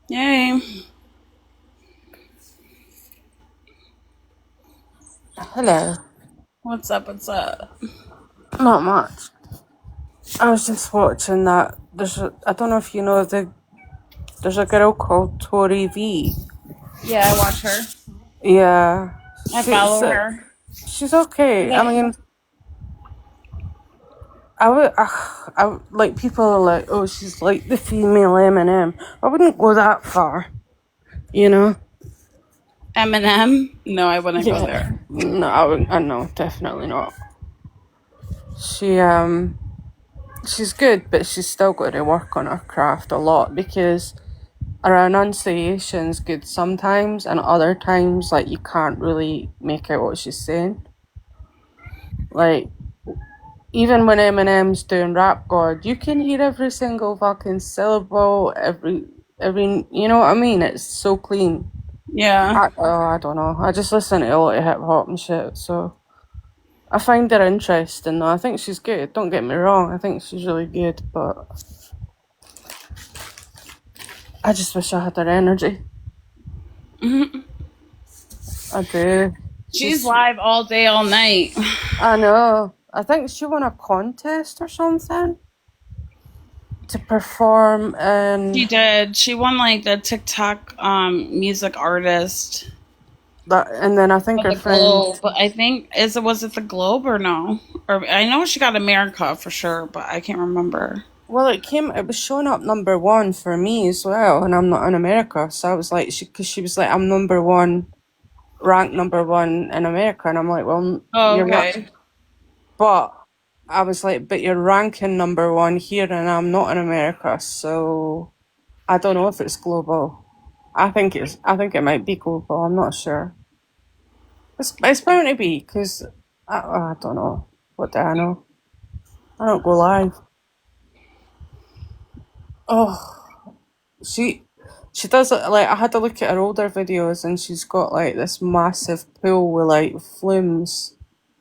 Yay. Hello. What's up? What's up? Not much. I was just watching that. I don't know if you know there's a girl called Tori V. Yeah, I watch her. Yeah, I she's follow her. she's okay. I mean, I like people are like, oh, she's like the female Eminem. I wouldn't go that far, you know. Eminem? No, I wouldn't go Yeah. there. No, I know, definitely not. She she's good, but she's still got to work on her craft a lot because her enunciation's good sometimes, and other times, like, you can't really make out what she's saying. Like, even when Eminem's doing Rap God, you can hear every single fucking syllable, every, you know what I mean? It's so clean. Yeah. I don't know. I just listen to a lot of hip hop and shit, so I find her interesting though. I think she's good. Don't get me wrong. I think she's really good, but I just wish I had her energy. I do. She's live all day, all night. I know. I think she won a contest or something to perform She in did. She won like the TikTok music artist that, and then I think of her the friend. Globe. But I think was it the Globe or no? Or I know she got America for sure, but I can't remember. Well, it was showing up number one for me as well, and I'm not in America, so I was like, because she was like, I'm number one, ranked number one in America, and I'm like, well, Oh, you're not. okay. But I was like, but you're ranking number one here, and I'm not in America, so I don't know if it's global. I think it might be global. I'm not sure. It's bound to be because I don't know. What do I know? I don't go live. Oh, she she does it like I had to look at her older videos and she's got like this massive pool with like flumes,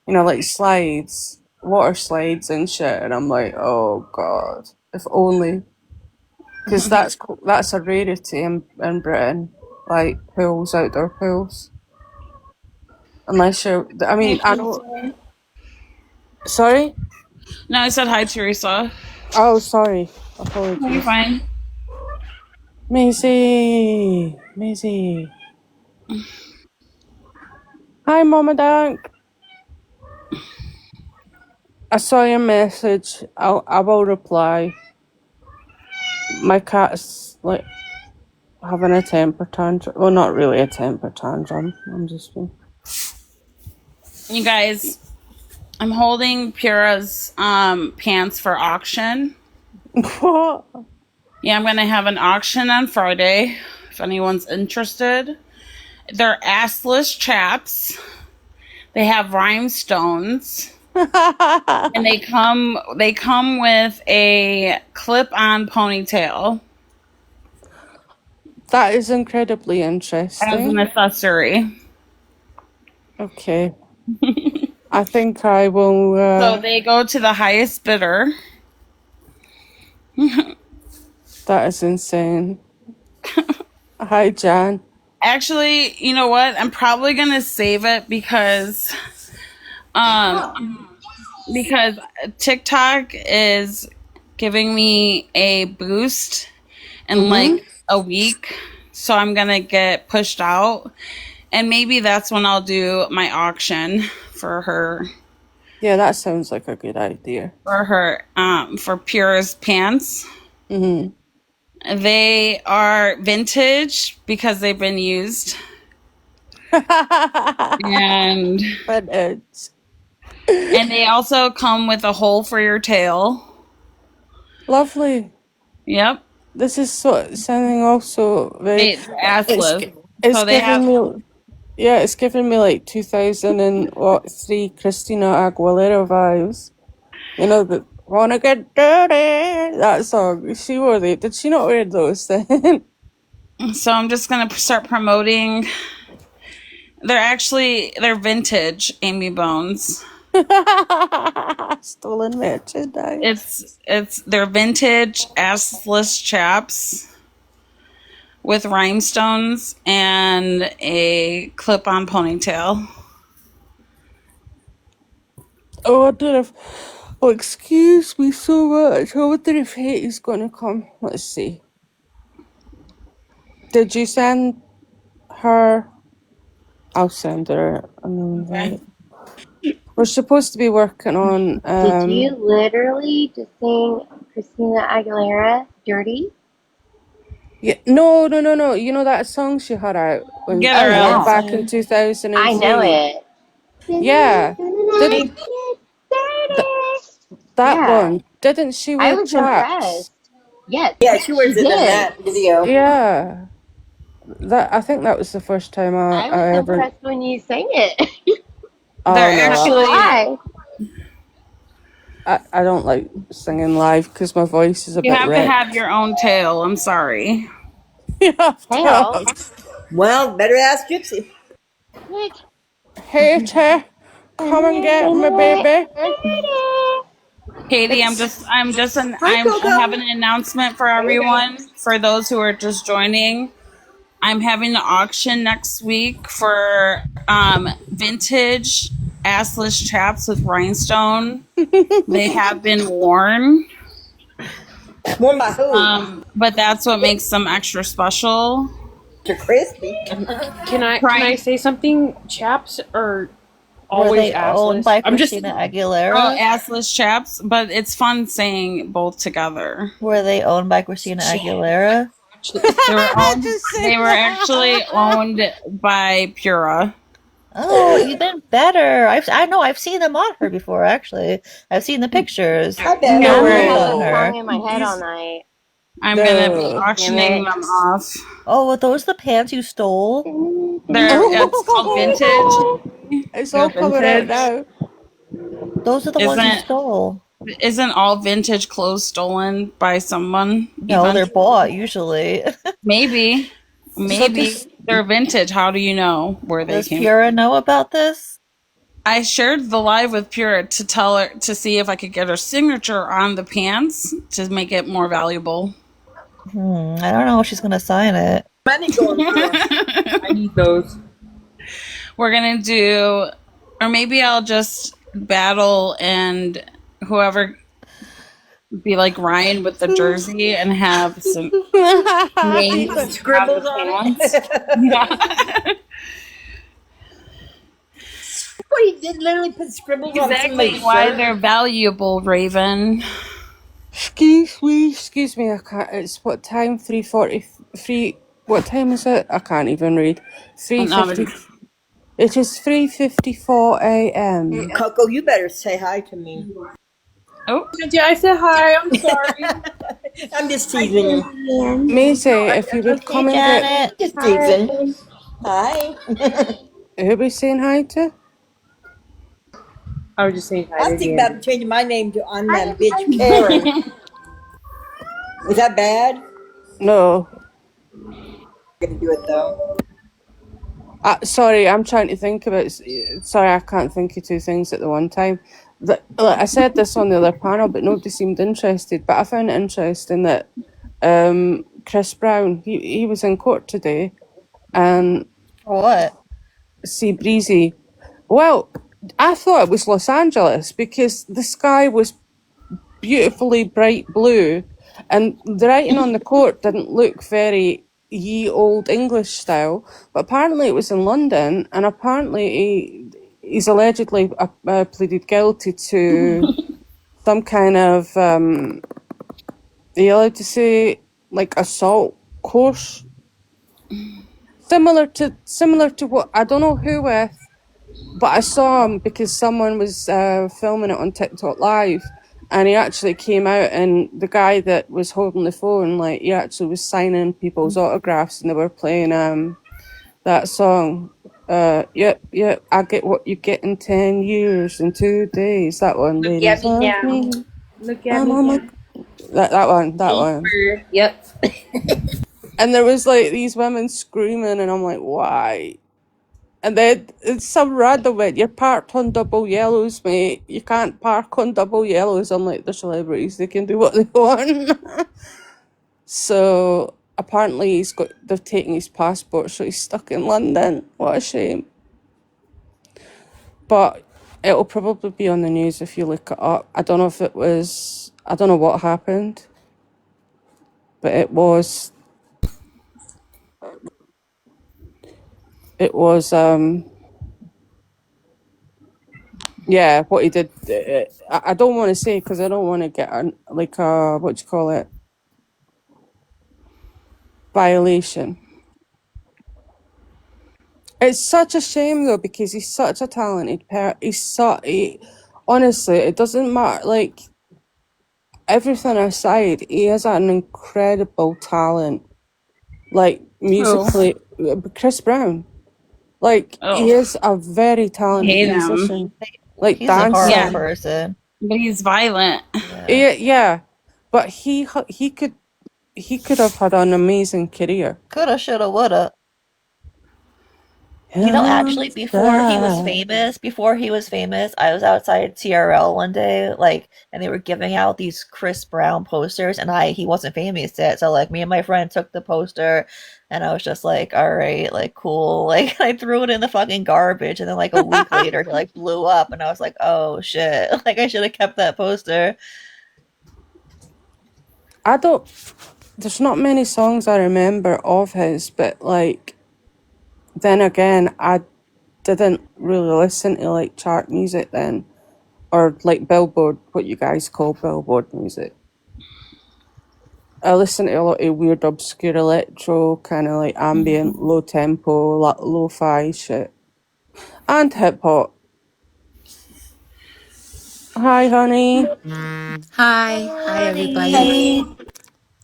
you know, like slides, water slides and shit. And I'm like, oh god, if only, because that's a rarity in Britain, like pools, outdoor pools. Unless you're, I Hey, mean, I know. Teresa. Sorry. No, I said hi, Teresa. Oh, sorry. No, you're Apologies. fine. Maisie, Maisie. Hi, Mama Dank. I saw your message. I will reply. My cat's like having a temper tantrum. Well, not really a temper tantrum. I'm just being. You guys, I'm holding Pura's pants for auction. What? Yeah, I'm gonna have an auction on Friday if anyone's interested. They're assless chaps. They have rhinestones. And they come with a clip-on ponytail That is incredibly as an interesting. accessory. Okay. I think I will. So they go to the highest bidder. That is insane. Hi, Jan. Actually, you know what? I'm probably gonna save it um because TikTok is giving me a boost in Mm-hmm. like a week. So I'm gonna get pushed out. And maybe that's when I'll do my auction for her Yeah, that sounds like a good idea. for Pure's pants. Mm-hmm. They are vintage because they've been used. And But it's and they also come with a hole for your tail. Lovely. Yep. This is sounding also very. They're assless. It's So they giving have. me. Yeah, it's giving me like 2003 Christina Aguilera vibes. You know, the Wanna Get Dirty, that song. She wore it. Did she not wear those then? So I'm just gonna start promoting. They're vintage Amy Bones. Stolen merchandise. They're vintage assless chaps with rhinestones and a clip-on ponytail. Oh, I wonder if. Oh, excuse me so much. I wonder if Hatie's gonna come. Let's see. Did you send her? I'll send her an invite. We're supposed to be working on. Did you literally just sing Christina Aguilera "Dirty"? Yeah, no. You know that song she had out when Get her out. back in 2003. I know it. Yeah, didn't that Yeah, one? Didn't she I wear was chaps? impressed. Yes, Yeah, she wears it in did. that video. Yeah, that I think that was the first time I was I ever. impressed when you sang it. Oh They're no, actually Why? I don't like singing live because my voice is a you bit have to wrecked. have your own tail. I'm sorry. You have to Hell. have- Well, better ask Gypsy. Nick. Hater, come and get me, baby. Katie, It's I Coco. have an announcement for everyone. For those who are just joining, I'm having an auction next week for vintage assless chaps with rhinestone. They have been worn, Worn by who? but that's what makes them extra special. They're crispy. Can I Right. say something? Chaps are Were always they owned assless. by I'm just Christina Aguilera? Oh, assless chaps, but it's fun saying both together. Were they owned by Christina Aguilera? They were actually owned by Pura. Oh, even better. I know I've seen them on her before. Actually, I've seen the pictures. I bet. No I'm way. gonna have on a her. song in my head all night. I'm gonna be No. auctioning them off. Oh, were those the pants you stole? It's called vintage. It's all They're coming out vintage. now. Those are the ones you Isn't stole. isn't all vintage clothes stolen by someone? No, they're eventually? bought usually. Maybe they're vintage. How do you know where they Does came? Pura know about this? I shared the live with Pura to tell her to see if I could get her signature on the pants to make it more valuable. I don't know if she's gonna sign it. Money going for. I need those. We're gonna do, or maybe I'll just battle and whoever be like Ryan with the jersey and have some names Scribbles on it. Yeah. What he did literally put scribbles on Exactly somebody's why shirt. they're valuable, Raven. Excuse me. I can't. It's what time? 3:43. What time is it? I can't even read. 3:50. It is 3:54 a.m. Coco, you better say hi to me. Oh, Yeah, I said hi. I'm sorry. I'm just teasing you. Maisie, if you would come and get. Janet. Just teasing. Hi. Who are we saying hi to? I was just saying hi I to think Janet. about changing my name to on that bitch Karen. Is that bad? No. I'm gonna do it though. Sorry, I'm trying to think about. Sorry, I can't think of two things at the one time. I said this on the other panel, but nobody seemed interested. But I found it interesting that Chris Brown he was in court today, and What? see Breezy. Well, I thought it was Los Angeles because the sky was beautifully bright blue, and the writing on the court didn't look very ye old English style. But apparently it was in London, and apparently he's allegedly pleaded guilty to some kind of. Are you allowed to say like assault course? Similar to what I don't know who with, but I saw him because someone was filming it on TikTok Live, And he actually came out, and the guy that was holding the phone, like, he actually was signing people's autographs, and they were playing that song. Yep, I get what you get in 10 years, in 2 days. That one, Look at ladies me love now. me. Look at I'm me on my... now. That one. Paper. Yep. And there was like these women screaming, and I'm like, why? And then it's some random bit. You're parked on double yellows, mate. You can't park on double yellows. I'm like, they're celebrities. They can do what they want. So apparently they've taken his passport, so he's stuck in London. What a shame. But it'll probably be on the news if you look it up. I don't know what happened, but it was yeah, what he did. I don't want to say, because I don't want to get what do you call it, violation. It's such a shame though, because he's such a talented honestly, it doesn't matter, like, everything aside, he has an incredible talent, like, musically. Chris Brown, like, he is a very talented Hate him. musician, like He's a horrible dancing. person. But he's violent. Yeah, but he could have had an amazing career. Coulda, shoulda, woulda. You know, actually, before he was famous, I was outside TRL one day, like, and they were giving out these Chris Brown posters, and he wasn't famous yet, so, like, me and my friend took the poster, and I was just like, all right, like, cool, like, I threw it in the fucking garbage, and then, like, a week later, he, like, blew up, and I was like, oh, shit, like, I should have kept that poster. There's not many songs I remember of his, but, like, then again, I didn't really listen to, like, chart music then, or, like, Billboard, what you guys call Billboard music. I listened to a lot of weird, obscure electro, kind of like ambient, low tempo, lo-fi shit, and hip hop. Hi, honey. Hi everybody. Hey.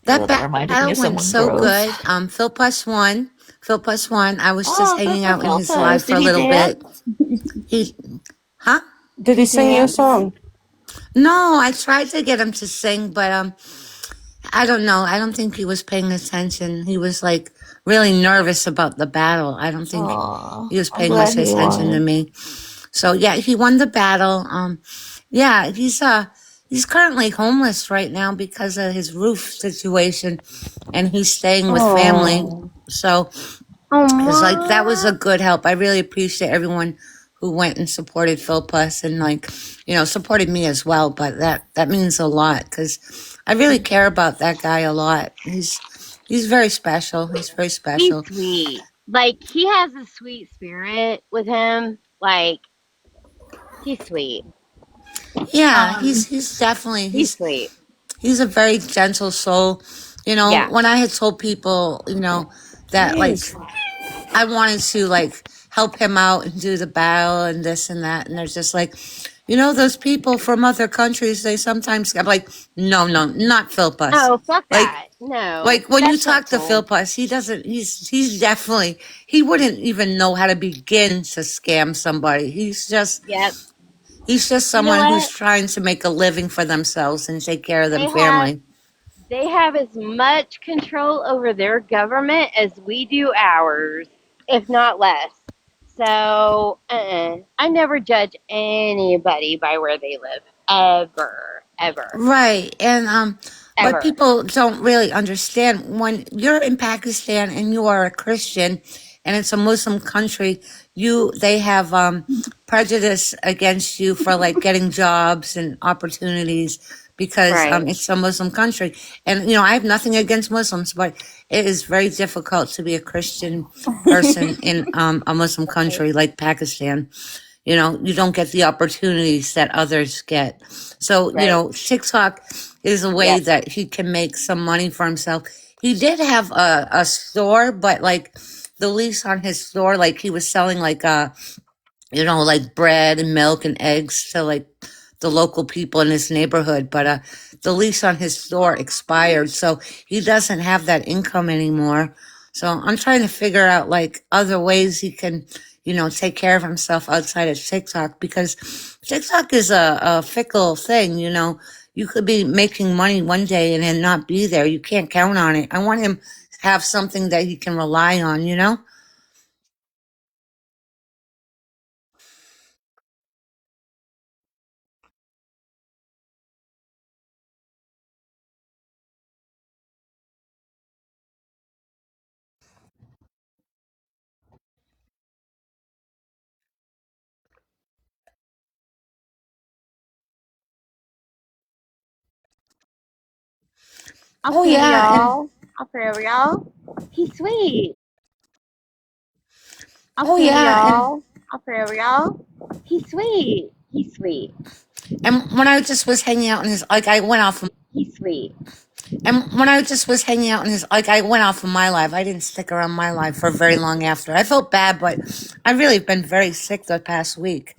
That That reminded me battle of went someone so gross. good. Phil Plus won. Phil Plus won. I was just Oh, good hanging for out in Phil his live Plus. for a Did he little bit. dance? He, huh? Did he sing you a song? No, I tried to get him to sing, but I don't know. I don't think he was paying attention. He was like really nervous about the battle. I don't think Aw, he was I'm paying much glad he attention to won. me. So yeah, he won the battle. Yeah, he's currently homeless right now because of his roof situation, and he's staying with family. Oh, So it's like that was a good help. I really appreciate everyone who went and supported Phil Plus and, like, supported me as well. But that means a lot because I really care about that guy a lot. He's very special. He's very He's special. sweet. Like, he has a sweet spirit with him. Like, he's sweet. Yeah, he's definitely He's sweet. he's a very gentle soul. Yeah. When I had told people, that, like, yes. I wanted to, like, help him out and do the battle and this and that, and they're just like, those people from other countries, they sometimes, I'm like, no, not Phil Puss. Oh, fuck Like, that. No. like when you That's not talk to cool. Phil Puss, he's definitely, he wouldn't even know how to begin to scam somebody. He's just Yep. someone what? who's trying to make a living for themselves and take care of They their have family. they have as much control over their government as we do ours, if not less. So, I never judge anybody by where they live. Ever. Right. And Ever. what people don't really understand, when you're in Pakistan and you are a Christian and it's a Muslim country, they have prejudice against you for, like, getting jobs and opportunities because Right. it's a Muslim country. And I have nothing against Muslims, but it is very difficult to be a Christian person in a Muslim country like Pakistan. You don't get the opportunities that others get. So, Right. TikTok is a way Yes. that he can make some money for himself. He did have a store, but, like, the lease on his store, like, he was selling, like, like, bread and milk and eggs to, like, the local people in his neighborhood, but the lease on his store expired, so he doesn't have that income anymore. So I'm trying to figure out like other ways he can, take care of himself outside of TikTok, because TikTok is a fickle thing. You could be making money one day and then not be there. You can't count on it. I want him to have something that he can rely on. I'll Oh pray over yeah, and y'all. I'll pray over y'all. He's sweet. I'll oh pray over yeah, and y'all. I'll pray over y'all. He's sweet. He's sweet. when I just was hanging out in his, like, I went off. He's sweet. And when I just was hanging out in his, like, I went off of my life. I didn't stick around my life for very long after. I felt bad, but I really have been very sick the past week.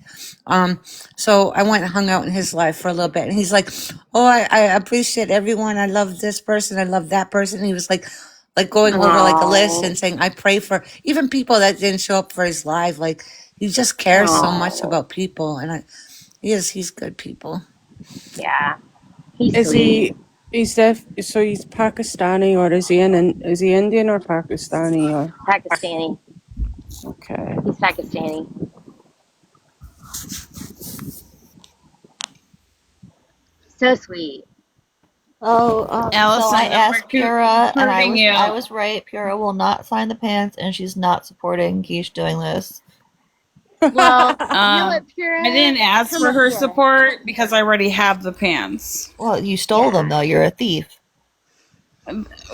So I went and hung out in his life for a little bit, and he's like, "Oh, I appreciate everyone. I love this person. I love that person." And he was like going over like a list Oh. and saying, "I pray for even people that didn't show up for his live." Like he just cares so much Oh. about people, and he's good people. Yeah. He's Is sweet. so he's Pakistani, or is he Indian or Pakistani, or Pakistani. okay? He's Pakistani. So sweet. Oh, so I Allison, I'm asked Pura, and I recruiting was you. I was right. Pura will not sign the pants, and she's not supporting Keesh doing this. Well, you know what, Pura? I didn't ask Come for up her here. support because I already have the pants. Well, you stole them though. You're a thief.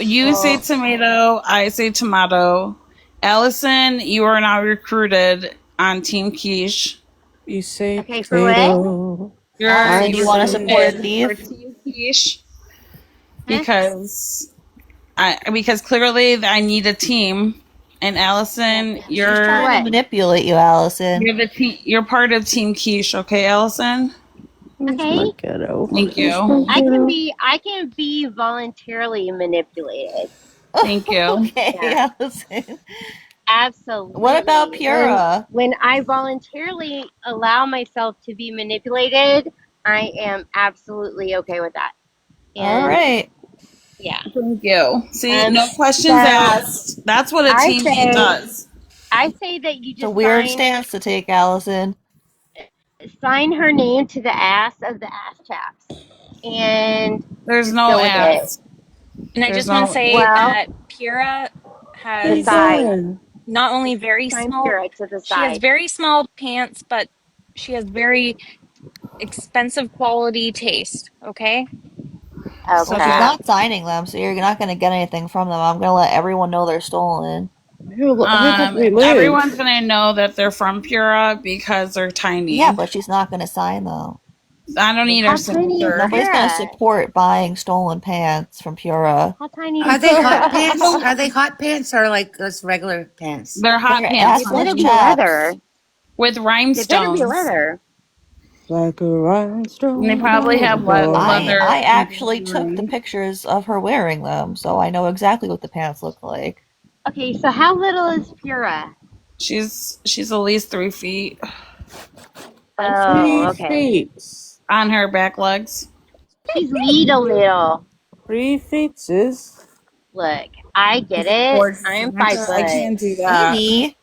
You say Well, tomato, I say tomato. Allison, you are now recruited on Team Keesh. You say okay, for what? potato. You're Allison, I do you want to say support a recruited for thief? Team Keesh Huh? because clearly I need a team. And Yeah, Allison, but She's for trying to what? manipulate you, Allison. you're the team. You're part of Team Keesh, okay, Allison? Where's my Okay. ghetto? Thank Where's you. my ghetto? I can be voluntarily manipulated. Thank you. Okay, Yeah. Allison. What about Absolutely. Pura? When I voluntarily allow myself to be manipulated, I am absolutely okay with that. All And right. yeah. Thank you. See, no So questions asked. That's what a I teammate say does. that you It's a just weird stance to take, Allison. sign her name to the ass of the ass chaps and There's just no go with it. ass. And I There's just want to no. say Well, that Pura What are the you has side. doing? not only very Sign small, Pura to the she has side. very small pants, but she has very expensive quality taste. Okay. Well, Suck she's Okay. it. not signing them, so you're not going to get anything from them. I'm going to let everyone know they're stolen. Who did we lose? Everyone's gonna know that they're from Pura because they're Yeah, tiny. but she's not going to sign them. I don't need her How tiny is signature. Nobody's going to Pura? support buying stolen pants from Pura. How tiny Are is they hot Pura? pants? Are they hot pants or like just regular pants? They're hot They're pants, They better assless be honey, chaps. leather. with They better be rhinestones. leather. Like a And they rhinestone probably on a have I rose. leather I actually took the embroidery. pictures of her wearing them, so I know exactly what the pants look like. Okay, so how little is Pura? She's at least 3 feet Oh, 3 feet. okay. on her back legs. She's little. 3 feet, sis. Look, I get Of it. course, I'm I 5 foot. can't do that. Amy,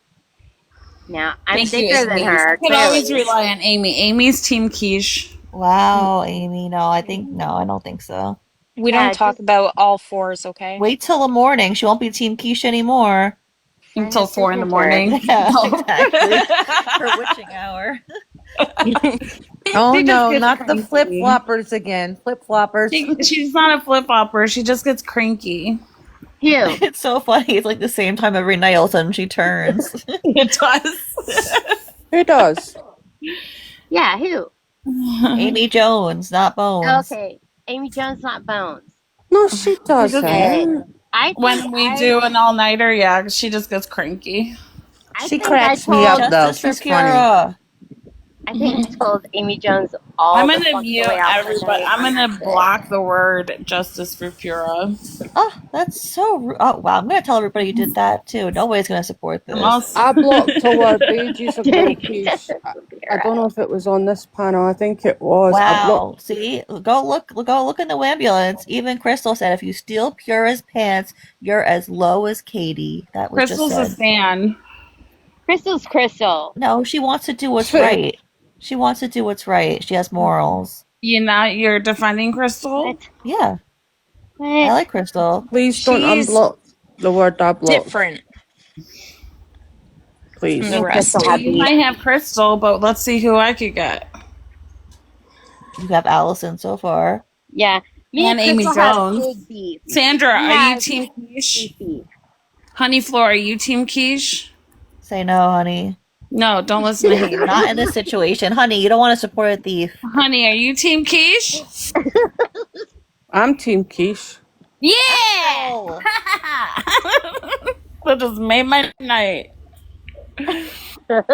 Now, I'm Thank you, thicker than Amy. I her, could always clearly. rely on Amy. Amy's team quiche wow, Amy, no, I don't think so. We don't Yeah, talk just about all fours. Okay. Wait till the morning. She won't be Team Quiche anymore. sign until her 4 in the signature. morning. Yeah, No. exactly. Her witching hour. Oh She just no, gets not the flip cranky. floppers again. Flip floppers. She's not a flip flopper. She just gets cranky. Who? It's so funny. It's like the same time every night. All of a sudden she turns. It does. Who does? Yeah, who? Amy Jones, not Bones. Okay, Amy Jones, not Bones. No, she She just doesn't. I think when we do an all nighter, yeah, she just gets cranky. I She think I cracks me up told though. Justice for She's funny. Pura. I think I told Amy Jones all I'm the gonna fuck the mute way out for everybody. night. I'm I'm gonna sick. block the word justice for Pura. Oh, that's so. Oh, wow. I'm going to tell everybody you did that too. Nobody's going to support I'm this. also I blocked her word ages ago, Keesh. I Pura. don't know if it was on this panel. I think it was. I blocked. Wow. See, go look in the ambulance. Even Crystal said if you steal Pura's pants, you're as low as Katie. That was just Crystal's a said. stan. Crystal's Crystal. No, she wants to do what's right. She wants to do what's right. She has morals. You're defending Crystal? What? Yeah, I What? like Crystal. Please don't She's unblock the word I blocked. different from Please. the Me and Crystal rest. have You beef. might have Crystal, but let's see who I could get. You have Allison so far. Yeah. Me And and Amy Crystal have Jones. big beef. Sandra, We are you have Team Quiche? beef. Honey Floor, are you Team Quiche? Say no, honey. No, don't listen to Haley. Not in this situation, honey. You don't want to support a thief. Honey, are you Team Quiche? I'm Team Keesh. Yeah! Oh. That just made my night. Support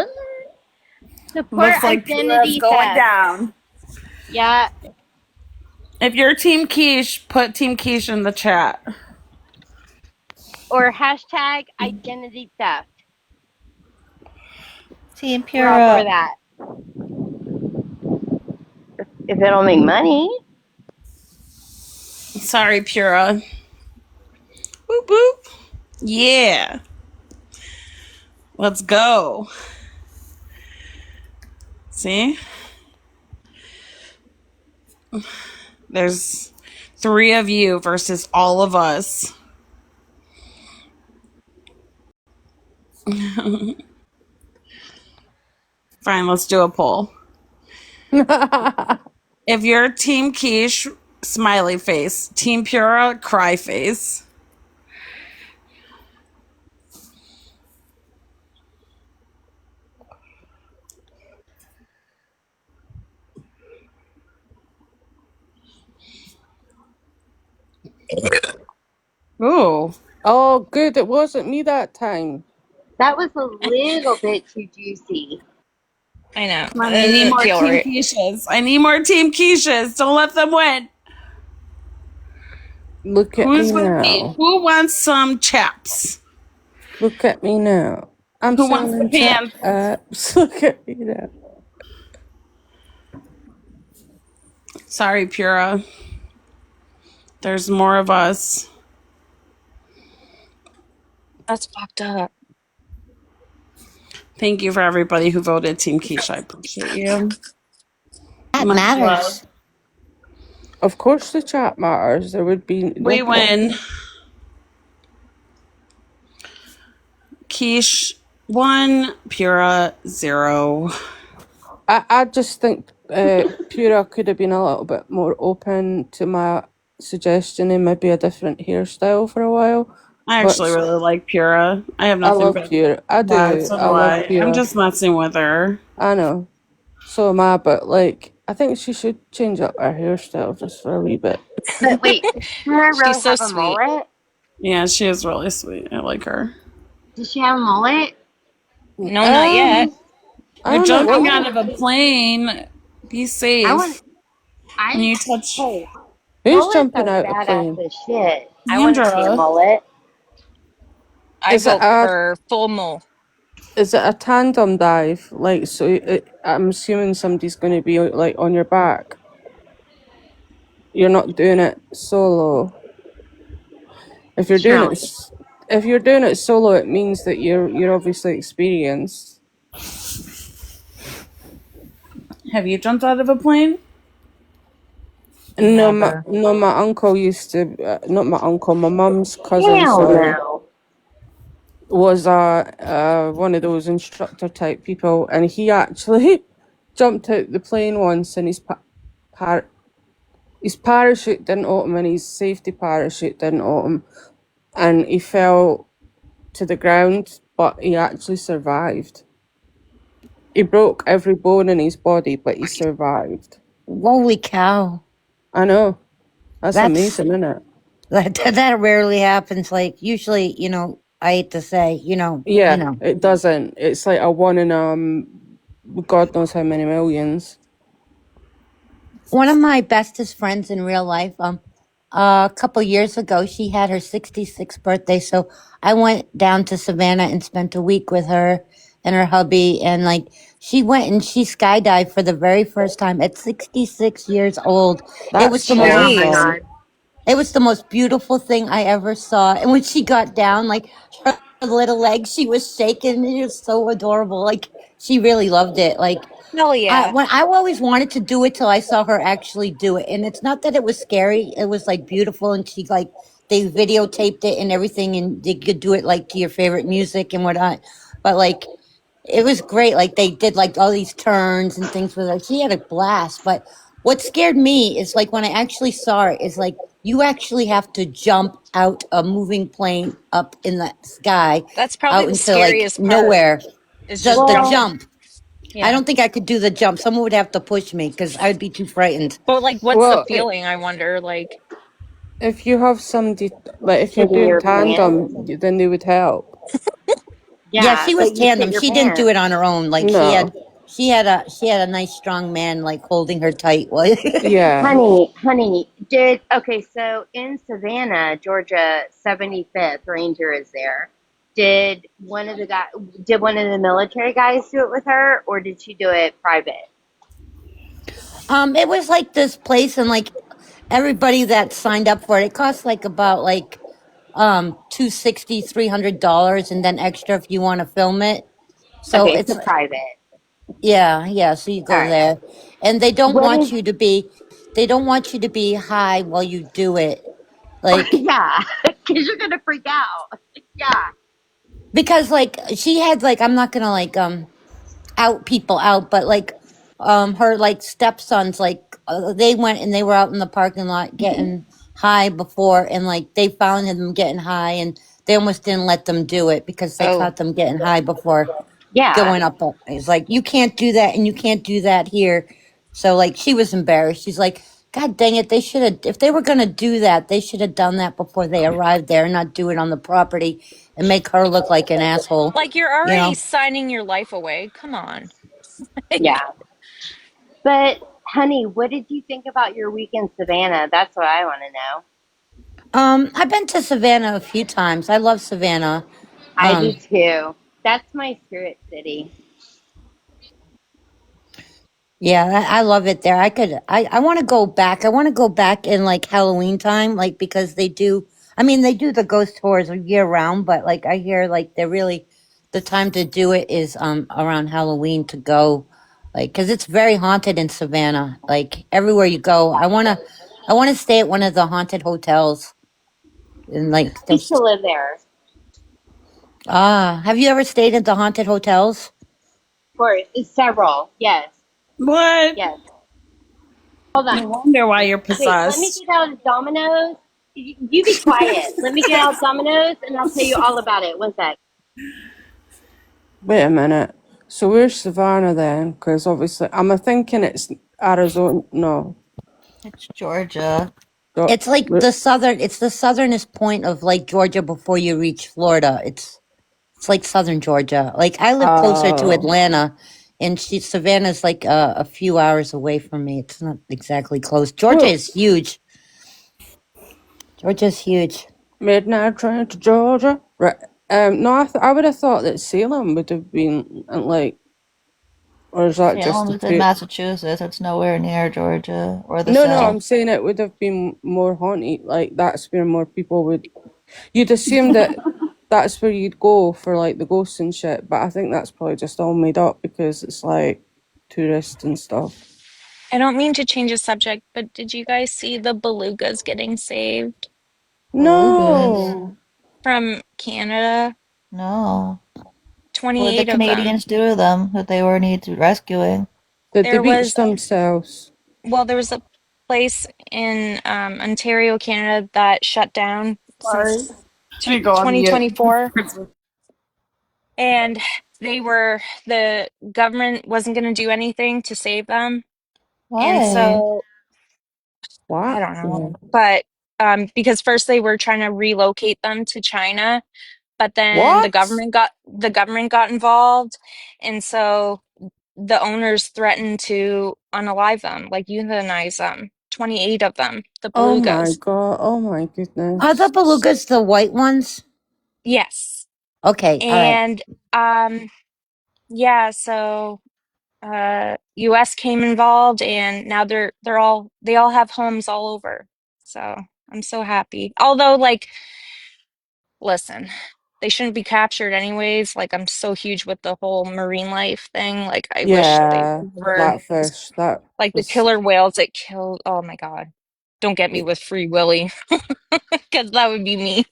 Looks like identity Pura's going theft. down. Yeah. If you're Team Quiche, put Team Quiche in the chat. Or hashtag identity theft. Team We're all for Pura. that. If it'll make money. Sorry, Pura. Boop boop. Yeah. Let's go. See? There's 3 of you versus all of us. Fine, let's do a poll. If you're Team Quiche, smiley face. Team Pura, cry face. Ooh. Oh, good. It wasn't me that time. That was a little bit too juicy. I know. Come on, I need more Feel Team right. Quiches. I need more Team Quiches. Don't let them win. Look at Who's me with me? now. Who wants some chaps? Look at me now. I'm Who wants selling the pants? apps. Look at me now. Sorry, Pura. There's more of us. That's fucked up. Thank you for everybody who voted Team Quiche. I appreciate you. That Much matters. love. Of course the chat matters. There would be no We problem. win. Quiche 1, Pura 0. I just think Pura could have been a little bit more open to my suggestion and maybe a different hairstyle for a while. I actually really like Pura. I have I nothing love but Pura. I do. that, so do I love I. Pura. I'm just messing with her. I know. So am I, but like, I think she should change up her hairstyle just for a wee bit. But wait, does Pura really She's so have a sweet. mullet? Yeah, she is really sweet. I like her. Does she have a mullet? No, not yet. I You're don't know. jumping out of a plane. Be safe. When you touch Hey, Who's mullets jumping are out of a plane? badass as shit. I want to see a Sandra. mullet. I Is it vote a- for full mole. Is it a tandem dive? Like, so I'm assuming somebody's going to be like on your back. You're not doing it solo. If you're doing it solo, it means that you're obviously experienced. Have you jumped out of a plane? No, Never. my uncle used to. Not my uncle. My mum's cousin. Hell Sorry. no. Was one of those instructor type people, and he actually jumped out the plane once, and his parachute didn't open, and his safety parachute didn't open, and he fell to the ground, but he actually survived. He broke every bone in his body, but he survived. Holy cow. I know. That's That's- amazing, isn't it? That rarely happens. Like, usually, I hate to say, Yeah, it doesn't. It's like a one in God knows how many millions. one of my bestest friends in real life, a couple years ago, she had her 66th birthday. So I went down to Savannah and spent a week with her and her hubby. And like, she went and she skydived for the very first time at 66 years old. It was That's the most, Oh my awesome. God. it was the most beautiful thing I ever saw. And when she got down, like her little legs, she was shaking. It was so adorable. Like, she really loved it. Like, Hell yeah. I always wanted to do it till I saw her actually do it, and it's not that it was scary. It was like beautiful, and she like they videotaped it and everything, and they could do it like to your favorite music and whatnot. But like it was great. Like they did like all these turns and things with her. She had a blast. But what scared me is like when I actually saw it is like you actually have to jump out a moving plane up in the sky That's probably out the into like scariest part nowhere. is just The Well, jumping. jump. I Yeah. don't think I could do the jump. Someone would have to push me because I'd be too frightened. But like what's the Well, feeling, I wonder? Like, if you have somebody, like if you're taking doing your pants. tandem, then they would help. Yeah, Yeah, she was but you shit tandem. your She didn't do pants. it on her own. Like No. she had a nice strong man like holding her tight. Yeah. Honey, okay, so in Savannah, Georgia, 75th Ranger is there. Did did one of the military guys do it with her, or did she do it private? It was like this place and like everybody that signed up for it, it cost like about like 260 $300 and then extra if you want to film it. So Okay, it's so private. yeah, so you All go right. there. And What is? they don't want you to be high while you do it. Like Yeah, because you're gonna freak out. Yeah. because like she had like I'm not gonna like out people out, but like her like stepsons like they went and they were out in the parking lot getting high before, and like they found them getting high, and they almost didn't let them do it because they oh, caught them getting high before Yeah. going up. It's like you can't do that and you can't do that here. So like she was embarrassed. She's like, God dang it, they should have if they were gonna do that, they should have done that before they arrived there and not do it on the property and make her look like an asshole, like you're you already know? signing your life away. Come on. Like, Yeah. But honey, what did you think about your week in Savannah? That's what I want to know. I've been to Savannah a few times. I love Savannah. I do Um, too. That's my spirit city. yeah, I love it there. I want to go back. I want to go back in like Halloween time, like because I mean, they do the ghost tours year round, but like I hear like they're really, the time to do it is, around Halloween to go, like, cause it's very haunted in Savannah. Like everywhere you go, I want to stay at one of the haunted hotels and like, I used to live there. have you ever stayed at the haunted hotels? For several. Yes. What? Yes. Hold on. No wonder why you're Wait, let me possessed. get out Domino's. You be quiet. Let me get out Domino's and I'll tell you all about it. One sec. Wait a minute. So where's Savannah then? Because obviously, I'm thinking it's Arizona. No. It's Georgia. It's like it's the southernest point of like Georgia before you reach Florida. It's like southern Georgia. Like I live closer to Oh. Atlanta, and Savannah's like a few hours away from me. It's not exactly close. Georgia Well, is huge. Georgia's huge. midnight train to Georgia. Right. No, I would have thought that Salem would have been like, or is that just a Salem's in fake? Massachusetts. It's nowhere near Georgia or the No, South. I'm saying it would have been more haunted. Like that's where more people would. You'd assume that that's where you'd go for like the ghosts and shit, but I think that's probably just all made up because it's like tourists and stuff. I don't mean to change the subject, but did you guys see the belugas getting saved Belugas. No, from Canada? No. What did the 28 of them. Canadians do to them that they were need to rescuing? did they There beach was, themselves? well, there was a place in Ontario, Canada that shut down Sorry. since Let me go on mute. 2024. And the government wasn't going to do anything to save them. And Why? so I What? don't know. But because first they were trying to relocate them to China, but then What? the government got involved, and so the owners threatened to unalive them, like euthanize them. 28 of them, the Oh my belugas. god. Oh my Are the goodness. belugas the white ones? Yes. Okay, all right. And yeah, so US came involved and now they all have homes all over. So I'm so happy. Although like listen, they shouldn't be captured anyways. Like I'm so huge with the whole marine life thing. Like I wish they Yeah, were Blackfish. That like the was. killer whales that killed. Oh my God. Don't get me with Free Willy because that would be me.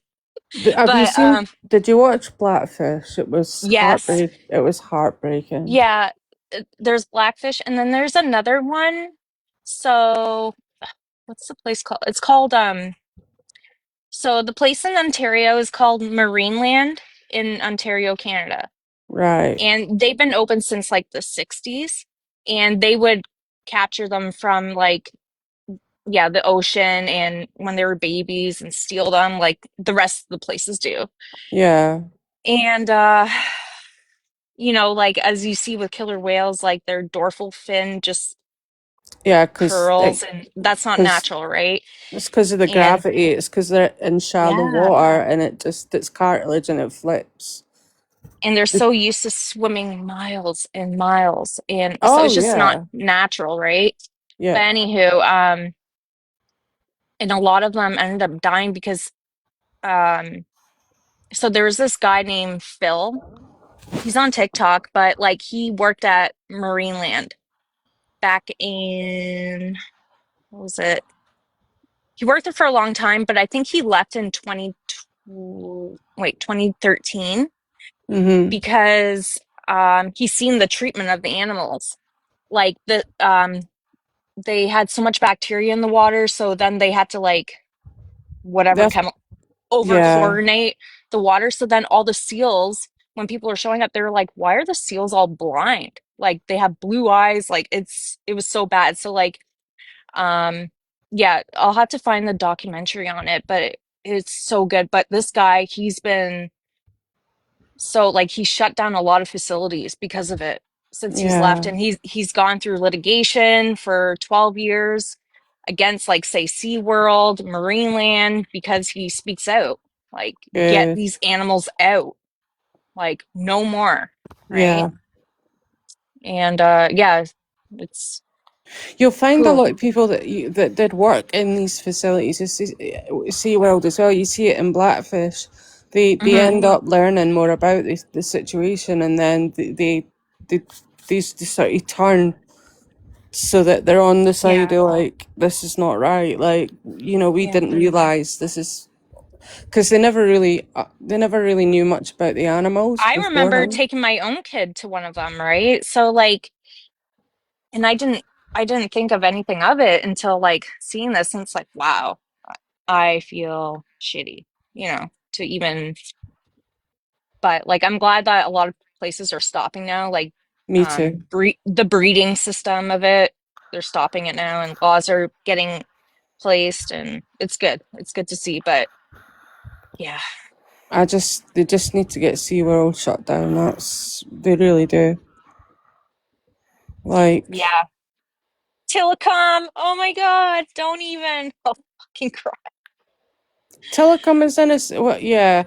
Have you But seen? Did you watch Blackfish? It was yes. heartbreak. It was heartbreaking. Yeah, there's Blackfish and then there's another one. So what's the place called? It's called so the place in Ontario is called Marineland in Ontario, Canada. Right. And they've been open since like the 60s and they would capture them from like yeah, the ocean and when they were babies and steal them like the rest of the places do. Yeah. And you know, like as you see with killer whales, like their dorsal fin just Yeah, because curls and that's not because natural, right? it's because of the And gravity. It's because they're in shallow yeah, water and it's cartilage and it flips. and they're so used to swimming miles and miles, and so Oh it's just not yeah. natural, right? But Yeah. anywho, and a lot of them ended up dying because um so there was this guy named Phil. He's on TikTok, but like he worked at Marineland back in what was it? He worked there for a long time, but I think he left in 2013 Mm-hmm. because he's seen the treatment of the animals. Like they had so much bacteria in the water, so then they had to like whatever That's chemical over yeah. chlorinate the water. So then all the seals, when people are showing up, they're like, why are the seals all blind? Like they have blue eyes, like it was so bad. So like um yeah, I'll have to find the documentary on it, but it's so good. But this guy, he's been so like he shut down a lot of facilities because of it since he's left, Yeah. and he's gone through litigation for 12 years against like say SeaWorld, Marineland because he speaks out. Like get Good. these animals out. Like no more, right? Yeah. And yeah, it's You'll find a whew. lot of people that did work in these facilities. SeaWorld as well. You see it in Blackfish. They Hmm. end up learning more about the situation, and then they they sort of turn so that they're on the side Yeah. of like this is not right. Like we Yeah. didn't realize this is because they never really knew much about the animals I remember beforehand. taking my own kid to one of them, right? So like and I didn't think of anything of it until like seeing this and it's like wow, I feel shitty, you know, to even but like I'm glad that a lot of places are stopping now like Me too. the breeding system of it, they're stopping it now and laws are getting placed and it's good to see, but yeah. They just need to get SeaWorld shut down. They really do. Like Yeah, Telecom, oh my God, don't even, I'll fucking cry. telecom is in a well, yeah.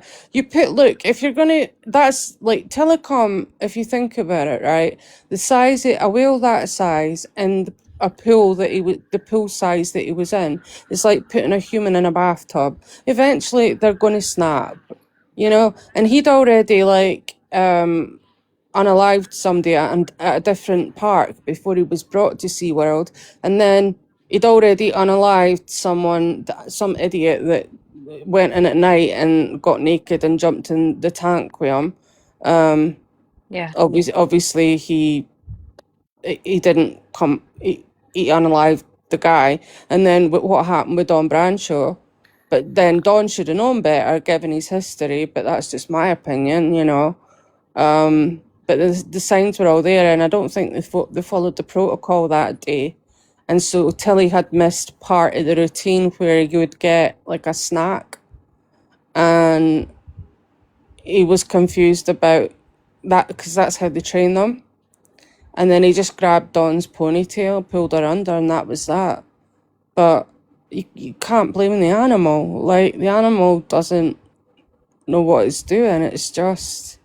Look, if you're gonna, that's like telecom. If you think about it, right, a whale that size and a pool the pool size that he was in, it's like putting a human in a bathtub. Eventually, they're gonna snap, And he'd already unalived somebody at a different park before he was brought to SeaWorld. And then he'd already unalived some idiot that went in at night and got naked and jumped in the tank with him. Yeah. Obviously, he didn't come, he unalived the guy. And then what happened with Don Branshaw? But then Don should have known better given his history, but that's just my opinion. But the signs were all there, and I don't think they followed the protocol that day. And so Tilly had missed part of the routine where you would get like a snack, and he was confused about that because that's how they train them. And then he just grabbed Dawn's ponytail, pulled her under, and that was that. But you can't blame the animal. Like, the animal doesn't know what it's doing. It's just...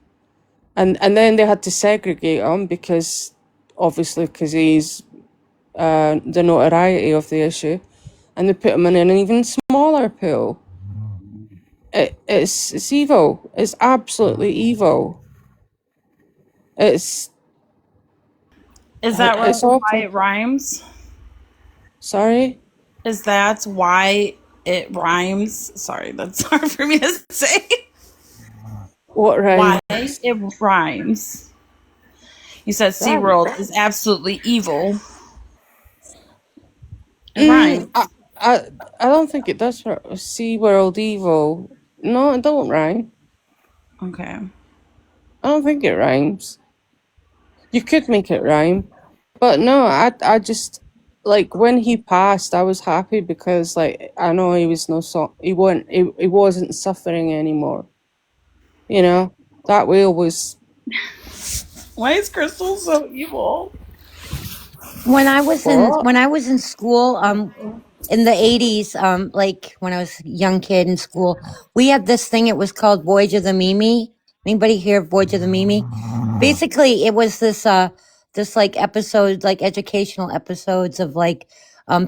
And then they had to segregate him because, obviously, because he's the notoriety of the issue. And they put him in an even smaller pool. It's evil. It's absolutely evil. It's Is that it's why awful. it rhymes? Sorry? Is that why it rhymes? Sorry, that's hard for me to say. What Why rhymes? it rhymes. You said That, SeaWorld is absolutely evil. It rhymes. I don't think it does. SeaWorld evil. No, it don't rhyme. Okay. I don't think it rhymes. You could make it rhyme. But no, I just... Like, when he passed, I was happy because, like, I know he was he wasn't suffering anymore. You know? That whale was... Why is Crystal so evil? When I was in What? when I was in school, in the 80s, like when I was a young kid in school, we had this thing. It was called Voyage of the Mimi. Anybody hear of Voyage of the Mimi? Basically, it was this like episode, like educational episodes of like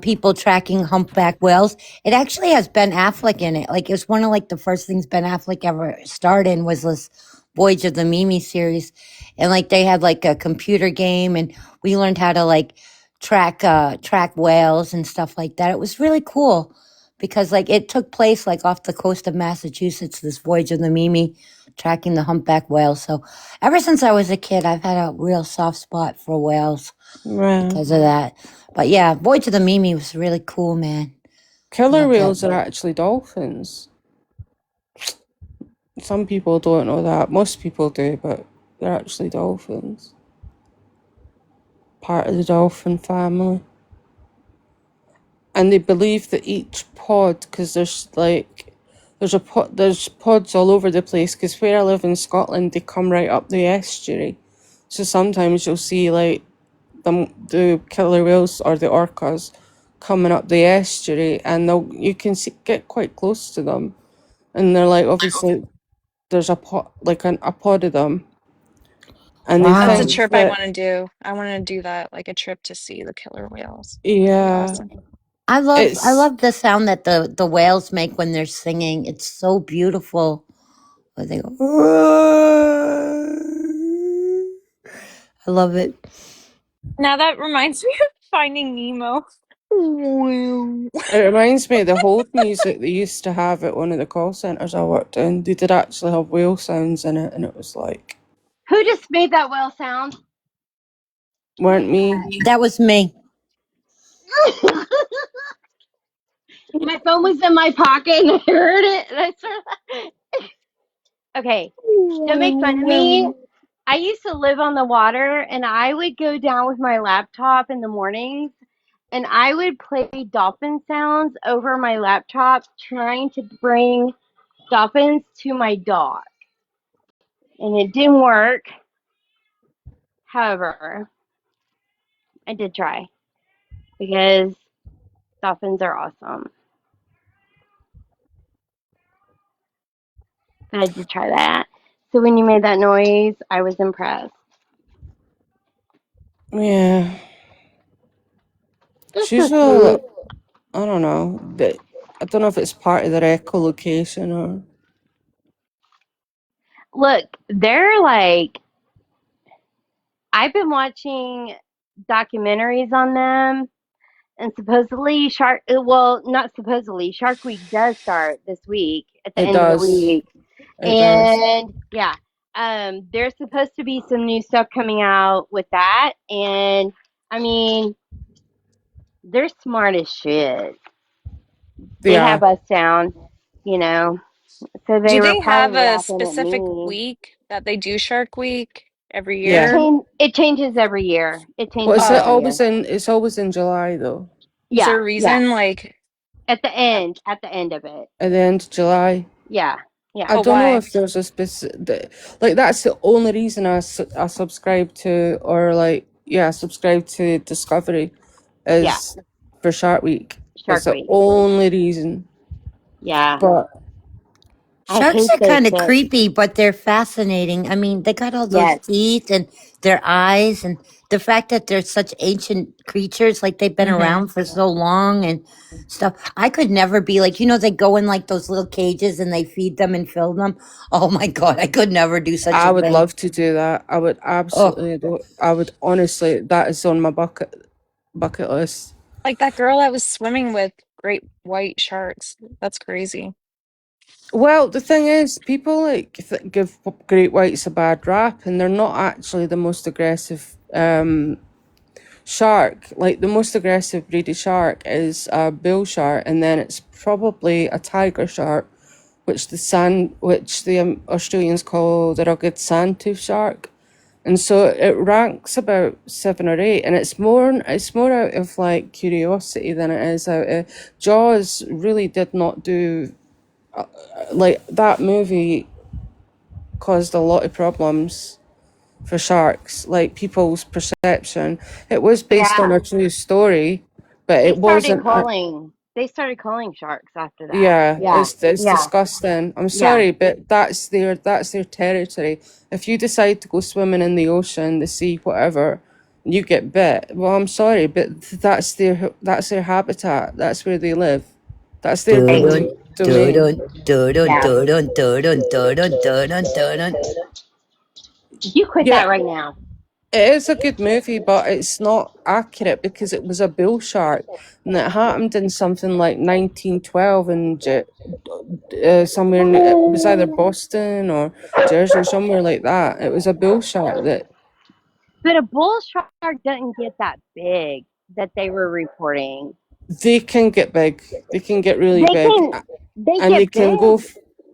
people tracking humpback whales. It actually has Ben Affleck in it. Like, it was one of like the first things Ben Affleck ever starred in was this Voyage of the Mimi series. And like they had like a computer game, and we learned how to like track whales and stuff like that. It was really cool because like it took place like off the coast of Massachusetts, this Voyage of the Mimi, tracking the humpback whale. So ever since I was a kid, I've had a real soft spot for whales Man. because of that. But yeah, Voyage of the Mimi was really cool, man. Killer Love that. whales are actually dolphins. Some people don't know that. Most people do, but they're actually dolphins. Part of the dolphin family. And they believe that each pod, because there's pods all over the place, because where I live in Scotland, they come right up the estuary. So sometimes you'll see like the killer whales or the orcas coming up the estuary, and you can get quite close to them, and they're like, obviously there's a pod of them, and they That's a Wow. think trip I that... want to do. I want to do that, like a trip to see the killer whales. That'd be Yeah, awesome. I it's... love the sound that the whales make when they're singing. It's so beautiful. When they go, I love it. Now that reminds me of Finding Nemo. It reminds me of the hold music they used to have at one of the call centres I worked in. They did actually have whale sounds in it, and it was like... Who just made that whale sound? Weren't me. That was me. My phone was in my pocket and I heard it. And I started. Okay, don't make fun of me. I used to live on the water, and I would go down with my laptop in the mornings, and I would play dolphin sounds over my laptop, trying to bring dolphins to my dog. And it didn't work. However, I did try because dolphins are awesome. But I did try that. So when you made that noise, I was impressed. Yeah. That's She's so a... sweet. I don't know. I don't know if it's part of their echolocation or... Look, they're like, I've been watching documentaries on them, and supposedly not supposedly, Shark Week does start this week at the It end of the does. week. It does. And yeah, there's supposed to be some new stuff coming out with that. And I mean, they're smart as shit. They They have are. us down, you know. So they Do were they have probably a laughing at specific me. week that they do Shark Week every Yeah. year? It changes every year. It Well, changes every year. it's always in July though. Is there Yeah, a yeah. reason? Like, At the end of it. At the end of July. Yeah, yeah. I but don't know why? if there's a specific... Like, that's the only reason I subscribe to, or like subscribe to Discovery Yeah, is for Shark Week. That's Shark the Week. only reason. Yeah, But I Sharks hate are those kind of ships. creepy, but they're fascinating. I mean, they got all those Yes. teeth and their eyes, and the fact that they're such ancient creatures, like they've been Hmm. around for so long and stuff. I could never be like, they go in like those little cages and they feed them and fill them. Oh my God, I could never do such I a would thing. love to do that. I would Oh, absolutely I would honestly, that is on my bucket list. Like that girl that was swimming with great white sharks. That's crazy. Well, the thing is, people like give great whites a bad rap, and they're not actually the most aggressive shark. Like the most aggressive breed of shark is a bull shark, and then it's probably a tiger shark, which the Australians call the rugged sandtooth shark. And so it ranks about 7 or 8, and it's more out of like curiosity than it is out of Jaws. Really did not do like that movie caused a lot of problems for sharks, like people's perception. It was based on Yeah. a true story, but They it started wasn't. calling. They started calling sharks after that. Yeah, Yeah. it's Yeah. disgusting. I'm Yeah. sorry, but that's their territory. If you decide to go swimming in the ocean, the sea, whatever, you get bit. Well, I'm sorry, but that's their habitat. That's where they live. That's their Right. dun domain. dun dun dun Yeah. dun dun dun dun dun. You quit Yeah, that right now. it is a good movie, but it's not accurate because it was a bull shark, and it happened in something like 1912 in somewhere it was either Boston or Jersey or somewhere like that. It was a bull shark that But a bull shark doesn't get that big that they were reporting. they can get big. They can get really They big, can. They and get big.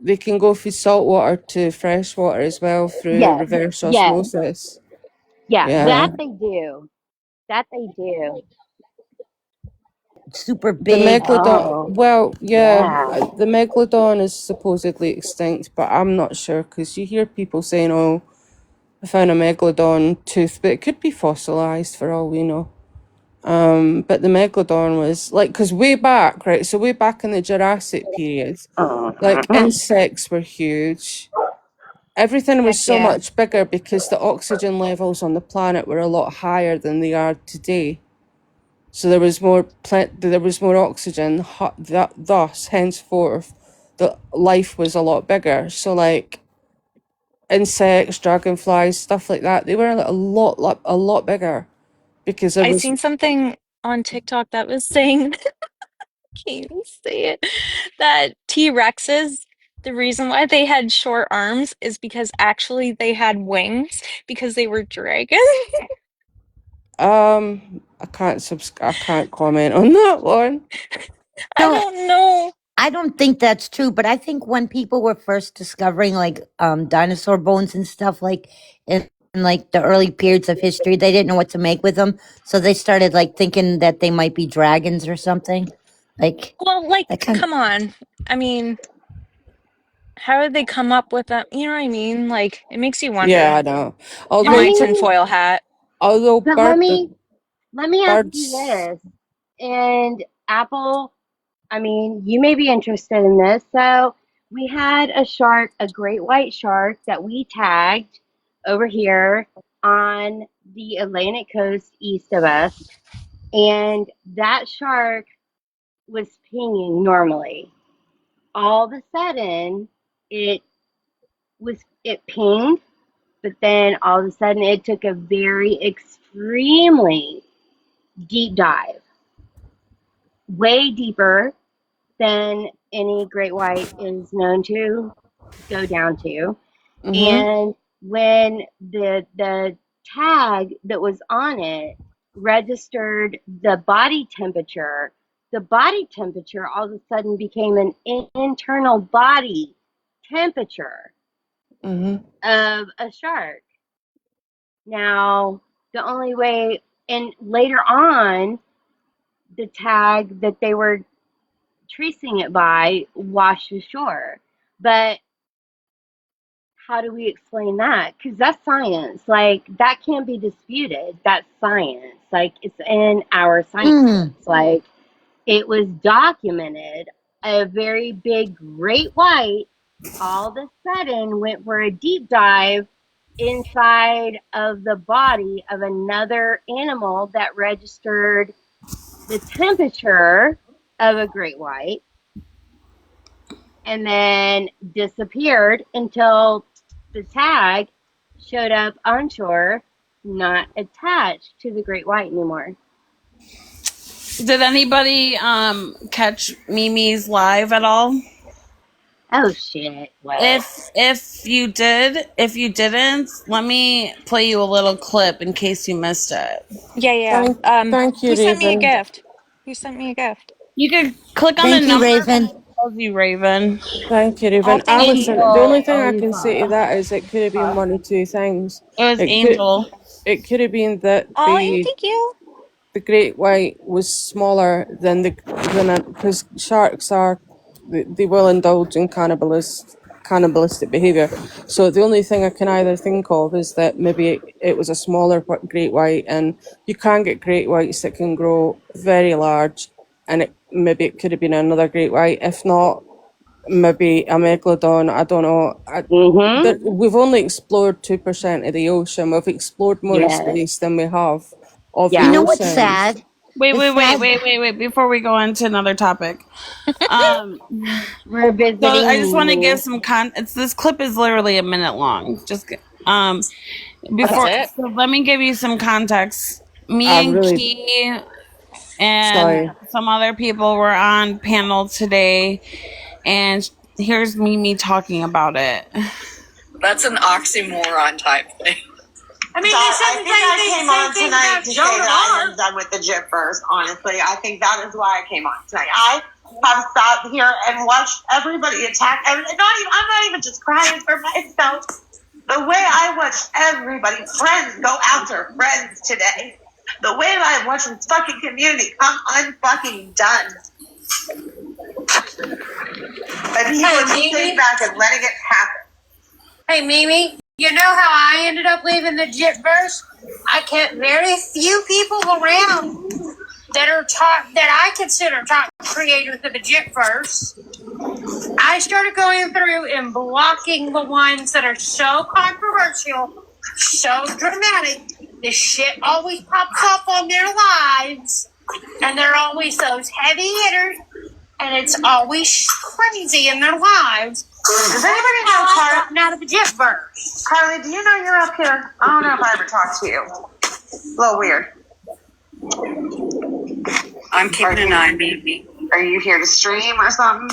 they can go from saltwater to freshwater as well through Yes. reverse Yes. osmosis. Yeah. Yeah. That they do. That they do. Super The big. megalodon, Oh. well, yeah, Yeah. the megalodon is supposedly extinct, but I'm not sure because you hear people saying, "Oh, I found a megalodon tooth," but it could be fossilized for all we know. But the megalodon was like, because way back, right? So way back in the Jurassic period, like Mhm. insects were huge. Everything Heck was so yeah. much bigger because the oxygen levels on the planet were a lot higher than they are today. So there was more oxygen. Thus, henceforth, the life was a lot bigger. So like insects, dragonflies, stuff like that, they were a lot bigger because there I was seen something on TikTok that was saying, can't even say it, that T-Rexes, the reason why they had short arms is because actually they had wings because they were dragons. I can't comment on that one. I No, don't know. I don't think that's true, but I think when people were first discovering like dinosaur bones and stuff like in like the early periods of history, they didn't know what to make with them, so they started like thinking that they might be dragons or something. Like Well, like, that kind. come on. I mean, how did they come up with that? You know what I mean? Like, it makes you Yeah, wonder I know. in Let Although my me. tinfoil hat. although But let me ask you birds. this. And Apple, I mean, you may be interested in this. So we had a shark, a great white shark that we tagged over here on the Atlantic coast east of us. And that shark was pinging normally. All of a sudden, it it pinged, but then all of a sudden it took a very extremely deep dive, way deeper than any great white is known to go down to. Mm-hmm. And when the tag that was on it registered the body temperature, the body temperature all of a sudden became an internal body temperature Mm-hmm. of a shark. Now, the only way, and later on, the tag that they were tracing it by washed ashore. But how do we explain that? Because that's science. Like, that can't be disputed. That's science. Like, it's in our science Mm. books. Like, it was documented. A very big great white all of a sudden went for a deep dive inside of the body of another animal that registered the temperature of a great white and then disappeared until the tag showed up onshore, not attached to the great white anymore. Did anybody catch Mimi's live at all? Oh shit! What? If you didn't, let me play you a little clip in case you missed it. Yeah. Thank you, Who sent me a Raven. gift? Who sent me a gift? You could click on the Thank you, number when Raven. it tells you Raven. Thank you, Oh, Raven. thank you. Alison, the only Angel thing I can say to Oliva. that is it could have been one of two things. It was It could Angel. it could have been that Oh, thank you. the great white was smaller than because sharks are they will indulge in cannibalistic behavior. So the only thing I can either think of is that maybe it was a smaller great white, and you can get great whites that can grow very large, and maybe it could have been another great white. If not, maybe a megalodon. I don't know. We've only explored 2% of the ocean. We've explored more of Yes. space than we have of You the Yeah. know what's oceans. sad? Wait, It's wait, wait, sad. wait, wait, wait. Before we go on to another topic. Um We're so I visiting just want to give Mimi. some this clip is literally a minute long. That's Before it. so let me give you some context. Me I and really Key and sorry. some other people were on panel today, and here's Mimi talking about it. That's an oxymoron type thing. I mean, I think I came on tonight to say that I am done with the Jip verse, honestly. I think that is why I came on tonight. I have sat here and watched everybody attack. I'm not even just crying for myself. The way I watched everybody, friends, go after friends today. The way that I watched this fucking community come unfucking done. But he was sitting back and letting it happen. Hey, Mimi, you know how I ended up leaving the Jitverse? I kept very few people around that I consider top creators of the Jitverse. I started going through and blocking the ones that are so controversial, so dramatic. The shit always pops up on their lives, and they're always those heavy hitters, and it's always crazy in their lives. Does anybody know Carly? Out of the Jitverse. Carly, do you know you're up here? I don't know if I ever talked to you. A little weird. I'm keeping an eye on me. Are you here to stream or something?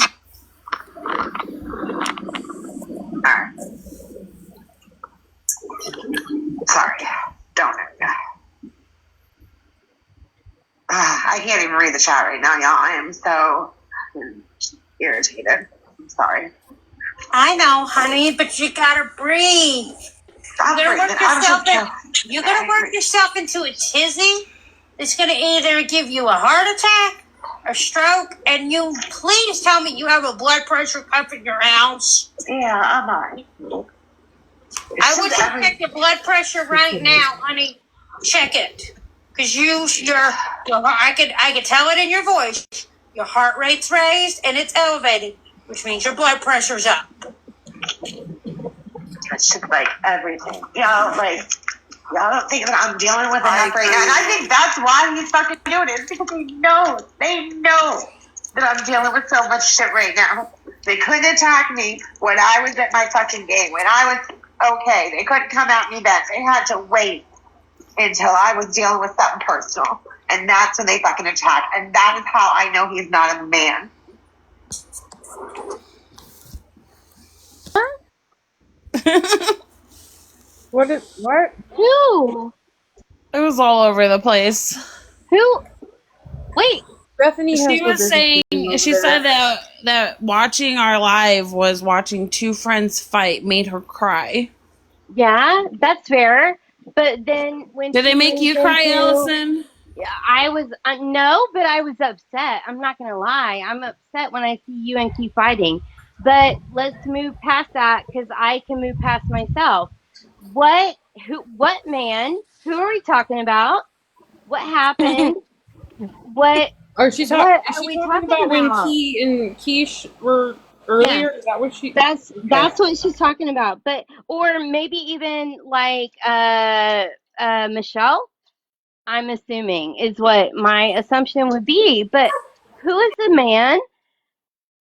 Alright. Sorry. Don't know. I can't even read the chat right now, y'all. I am so irritated. I'm sorry. I know, honey, but you gotta breathe. You're gonna work yourself into a tizzy. It's gonna either give you a heart attack, a stroke, and you please tell me you have a blood pressure cuff in your house. Yeah, I'm alright. I want you to check your blood pressure right now, honey. Check it, cause I could tell it in your voice. Your heart rate's raised and it's elevated, which means your blood pressure's up. It's just like everything. Y'all don't think that I'm dealing with enough right now. And I think that's why he's fucking doing it. It's because they know that I'm dealing with so much shit right now. They couldn't attack me when I was at my fucking game. When I was okay, they couldn't come at me then. They had to wait until I was dealing with something personal. And that's when they fucking attack. And that is how I know he's not a man. What? Who? It was all over the place. Who? Wait. Bethany has She no was business saying being over she there. said that watching our live was watching two friends fight made her cry. Yeah, that's fair. But then when Did she they make you moved cry, into, Allison? I was no, but I was upset. I'm not gonna lie. I'm upset when I see you and Keith fighting. But let's move past that because I can move past myself. What man? Who are we talking about? What happened? What, what Is are she we talking talking about when about? Key and Keish were Yeah, earlier? Is that what she? Okay. that's what she's talking about. But, or maybe even like, Michelle, I'm assuming is what my assumption would be. But who is the man?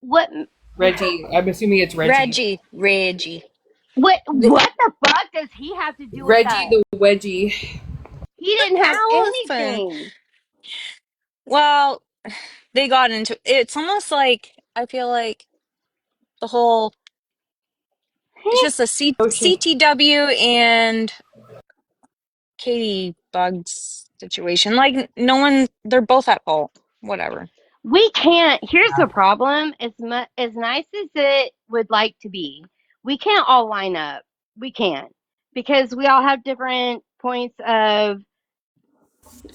What, Reggie. I'm assuming it's Reggie. Reggie. what the fuck does he have to do with Reggie us? the wedgie. He didn't have Allison. anything. Well, they got into it's almost like I feel like the whole it's just a Ocean. CTW and Katie Bugs situation. Like no one, they're both at fault. Whatever. We can't. Here's the problem. As nice as it would like to be, we can't all line up. We can't because we all have different points of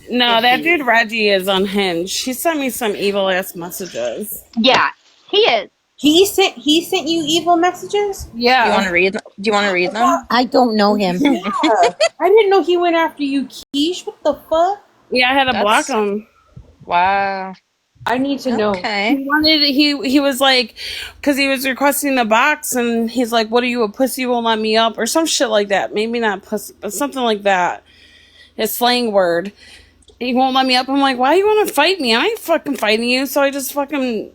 No, that dude issues. Reggie is unhinged. He sent me some evil ass messages. Yeah, he is. He sent you evil messages? Do you want Yeah. to read them? Do you want to read them? I don't know him. Yeah. I didn't know he went after you, Keish. What the fuck? Yeah, I had to block That's him. wow. I need to know. Okay. He wanted he was like, because he was requesting the box, and he's like, "What are you, a pussy? Won't let me up," or some shit like that. Maybe not pussy, but something like that. His slang word. He won't let me up. I'm like, why do you want to fight me? I ain't fucking fighting you. So I just fucking,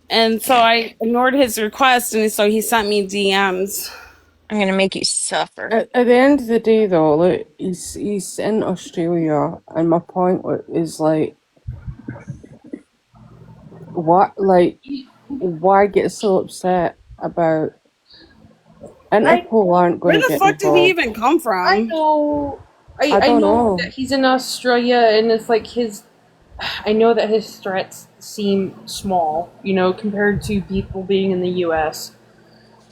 and so I ignored his request, and so he sent me DMs. I'm gonna make you suffer. At the end of the day, though, look, he's in Australia, and my point is like, what, like, why get so upset about? Interpol aren't going Where to the get fuck did he involved. even come I from? know. I I don't know know. that he's in Australia, and it's like his. I know that his threats seem small, compared to people being in the U.S.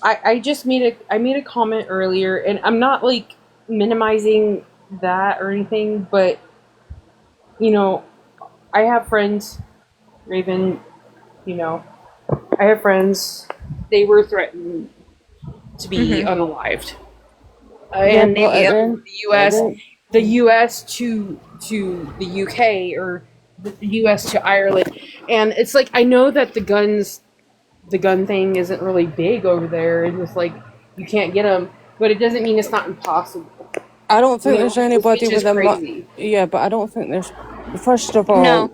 I just made a comment earlier, and I'm not like minimizing that or anything, but I have friends, Raven. I have friends. They were threatened to be Mm-hmm. unalived, Yeah, and they but went from at the, the U.S. to the U.K. or the U.S. to Ireland, and it's like I know that the gun thing isn't really big over there. It's just like you can't get them, but it doesn't mean it's not impossible. I don't think there's anybody Which is with a crazy. yeah, but I don't think there's. First of No.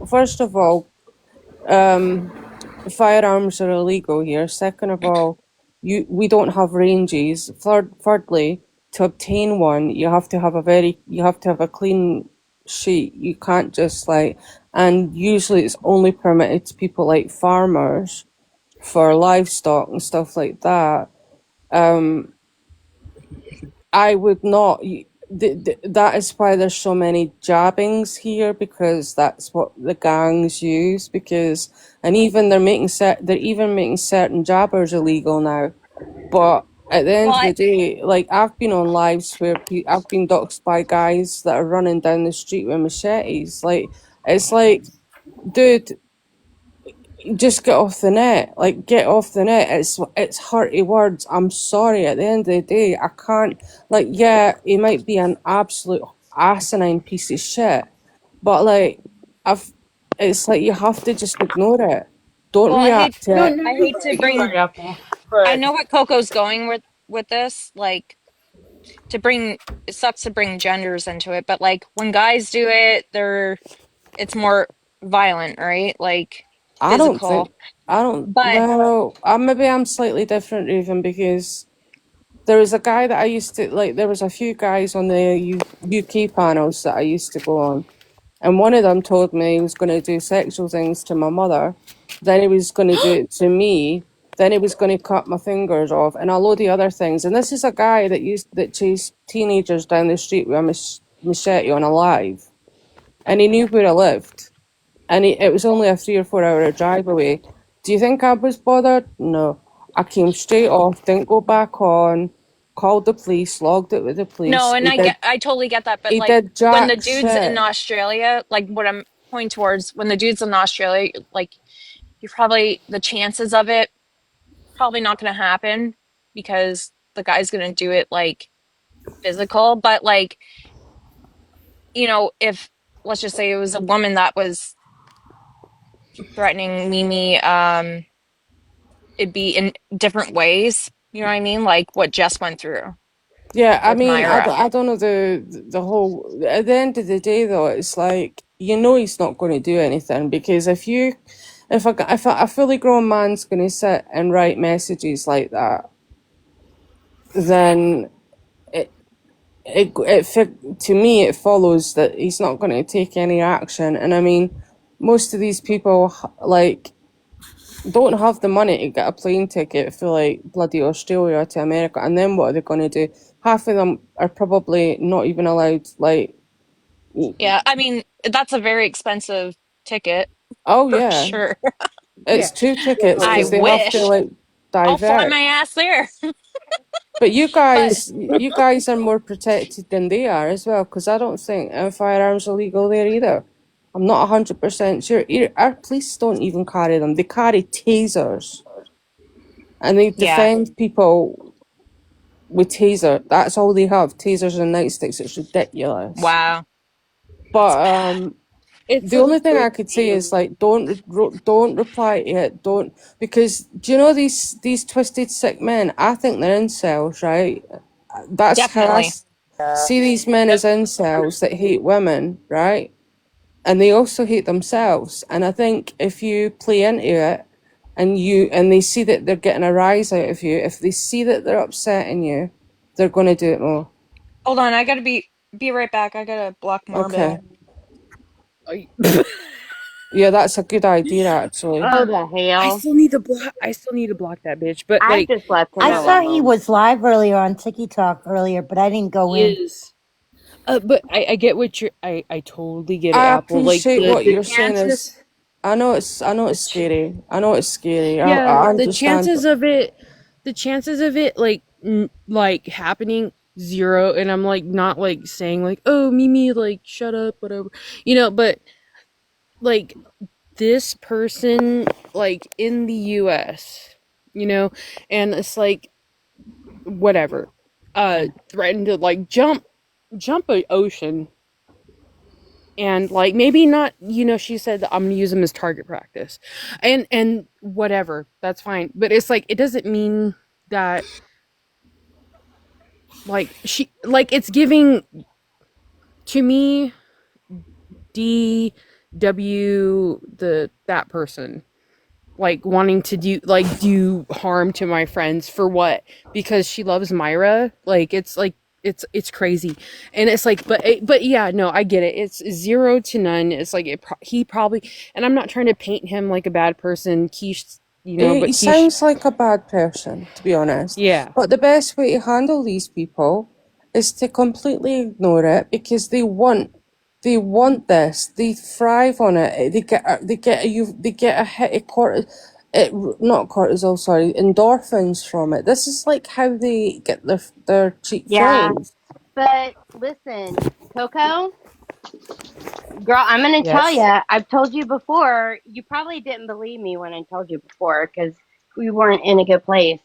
all, first of all, firearms are illegal here. Second of all, we don't have ranges. Thirdly, to obtain one, you have to have a clean sheet. You can't just like, and usually it's only permitted to people like farmers for livestock and stuff like that. I would not. That is why there's so many jabbings here, because that's what the gangs use. Because and even they're even making certain jabbers illegal now. But at the end Well, of the day, like I've been on lives where I've been doxxed by guys that are running down the street with machetes. Like it's like, dude, just get off the net. Like, get off the net. It's hearty words. I'm sorry. At the end of the day, I can't. Like, yeah, he might be an absolute asinine piece of shit, but like, I've. It's like you have to just ignore it. Don't well, react to it. I hate to You're bring right, Apple. I But know what Coco's going with this, like to bring it sucks to bring genders into it, but like when guys do it, it's more violent, right? Like I don't physical. think. I don't. But Well, maybe I'm slightly different even because there was a guy that I used to like. There was a few guys on the UK panels that I used to go on, and one of them told me he was going to do sexual things to my mother. Then he was going to do it to me. Then he was going to cut my fingers off, and a load of other things. And this is a guy that chased teenagers down the street with a machete on a live, and he knew where I lived, and it was only a 3 or 4 hour drive away. Do you think I was bothered? No. I came straight off, didn't go back on, called the police, logged it with the no, police. and I totally get that, but He like did when the jack dudes in shit. Australia, like what I'm pointing towards, when the dudes in Australia, like you're probably the chances of it probably not going to happen because the guy's going to do it like physical. But like, if let's just say it was a woman that was threatening Mimi, it'd be in different ways. You know what I mean? Like what Jess went through Yeah, I with mean, Myra. I don't know the whole. At the end of the day, though, it's like he's not going to do anything because if a fully grown man's going to sit and write messages like that, then to me it follows that he's not going to take any action. And I mean, most of these people like don't have the money to get a plane ticket for like bloody Australia to America, and then what are they going to do? Half of them are probably not even allowed. Like, Yeah, I mean, that's a very expensive ticket oh for yeah, sure. it's two tickets I because they have to wish. like I'll fly divert. my ass there. But But you guys are more protected than they are as well, because I don't think firearms are legal there either. I'm not 100% sure. Our police don't even carry them. They carry tasers, and they yeah, defend people with taser. That's all they have. Tasers and nightsticks. It's ridiculous. wow. That's But bad. It's the such only a thing I weird could say thing. is like don't reply to it. Don't, because do you know these twisted sick men? I think they're incels, right? That's how Definitely. see these men as incels that hate women, right? And they also hate themselves. And I think if you play into it and they see that they're getting a rise out of you, if they see that they're upsetting you, they're going to do it more. Hold on, I gotta be right back. I gotta block Okay. Marble. Yeah, that's a good idea, actually. Oh, the I hell. still need to block. I still need to block that bitch. But I like, just left him I saw he alone. was live earlier on TikTok earlier, but I didn't go he in. is. But I get what you're. I totally get it, I Apple. Like appreciate what the you're saying chances. is I know The it's ch- scary. I know it's scary. yeah, I the understand. chances of it. The chances of it like happening zero. And I'm like not like saying like, oh Mimi, like shut up, whatever. But like this person like in the US, and it's like whatever, threatened to like jump an ocean, and like maybe not, she said that I'm gonna use them as target practice, and whatever, that's fine, but it's like it doesn't mean that like she like it's giving to me D W that person like wanting to do harm to my friends for what? Because she loves Myra. Like it's crazy. And it's like but yeah, no, I get it. It's 0 to none. It's like he probably, and I'm not trying to paint him like a bad person, Keesh, but He Keesh, sounds like a bad person, to be honest. yeah. But the best way to handle these people is to completely ignore it, because they want this. They thrive on it. They get a hit of not cortisol, sorry, endorphins from it. This is like how they get their cheap Yeah, thrills. but listen, Coco, girl, I'm going to tell Yes. you, I've told you before, you probably didn't believe me when I told you before because we weren't in a good place.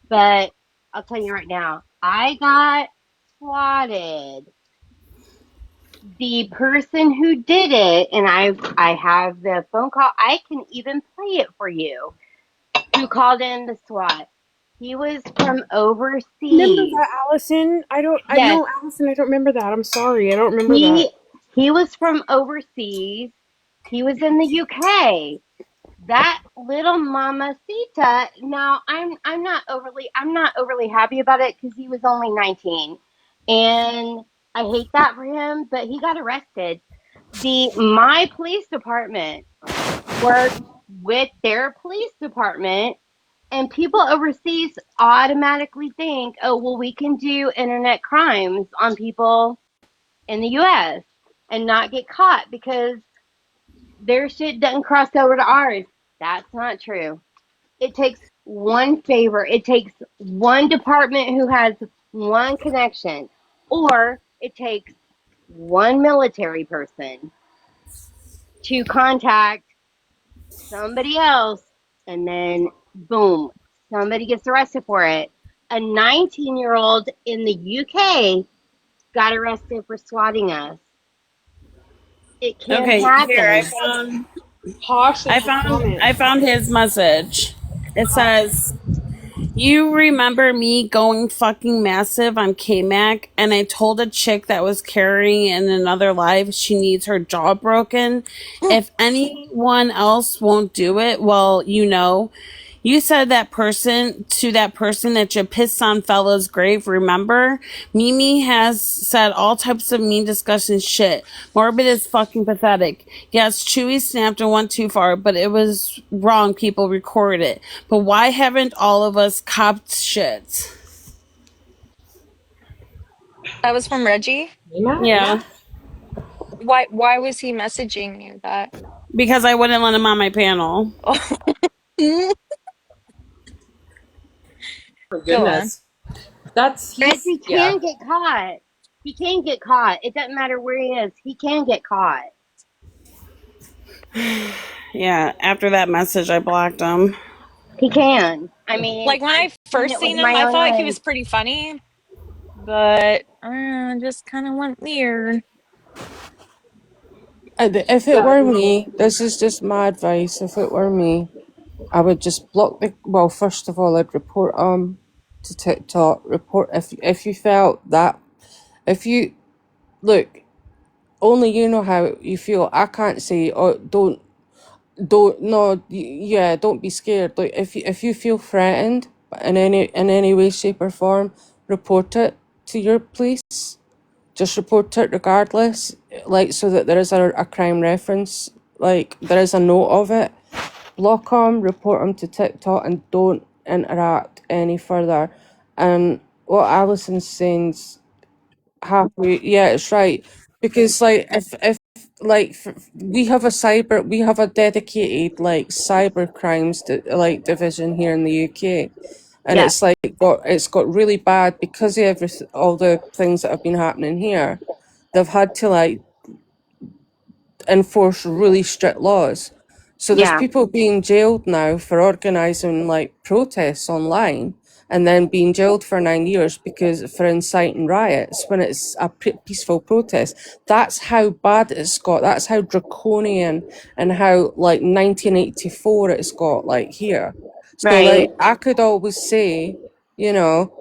But I'll tell you right now, I got swatted. The person who did it, and I have the phone call, I can even play it for you, who called in the SWAT. He was from Remember overseas. that, Allison? I Yes, know, Allison, I don't remember that. I'm sorry. I don't remember that. he was from overseas. He was in the UK. That little mamacita. Now I'm not overly happy about it because he was only 19, and I hate that for him. But he got arrested. My police department works with their police department, and people overseas automatically think, oh well, we can do internet crimes on people in the U.S. and not get caught because their shit doesn't cross over to ours. That's not true. It takes one favor. It takes one department who has one connection, or it takes one military person to contact somebody else, and then boom, Somebody gets arrested for it. A 19-year-old in the UK got arrested for swatting us. It can Okay, here happen. Posh, there's a I comment. found his message. It says, "You remember me going fucking massive on K-Mac, and I told a chick that was carrying in another life she needs her jaw broken. If anyone else won't do it, well, you said that person that you pissed on fella's grave, remember? Mimi has said all types of mean disgusting shit. Morbid is fucking pathetic. Yes, Chewy snapped and went too far, but it was wrong. People recorded it. But why haven't all of us copped shit?" That was from Reggie. Yeah, Why was he messaging you that? because I wouldn't let him on my panel. Oh, For go on. goodness. That's he's Reggie yeah. can get caught. He can get caught. It doesn't matter where he is. He can get caught. Yeah, after that message, I blocked him. He can. I mean, Like when I've I seen first it with seen him, my I own thought he eyes. was pretty funny, but just kind of went weird. If it were me, this is just my advice. If it were me, I would just block the. Well, first of all, I'd report to TikTok. Report if you felt that if you look, only you know how you feel. I can't say, oh, don't no, yeah, don't be scared. Like if you feel threatened in any way, shape, or form, report it to your police. Just report it regardless, like so that there is a crime reference, like there is a note of it. Block them, report them to TikTok, and don't interact any further. And what Alison's saying's halfway. Yeah, it's right, because like if like we have a dedicated like cyber crimes division here in the UK, and Yeah, it's got really bad because of all the things that have been happening here. They've had to like enforce really strict laws. So there's yeah, people being jailed now for organising like protests online and then being jailed for 9 years because for inciting riots when it's a peaceful protest. That's how bad it's got. That's how draconian and how like 1984 it's got like here. So right. like I could always say, you know,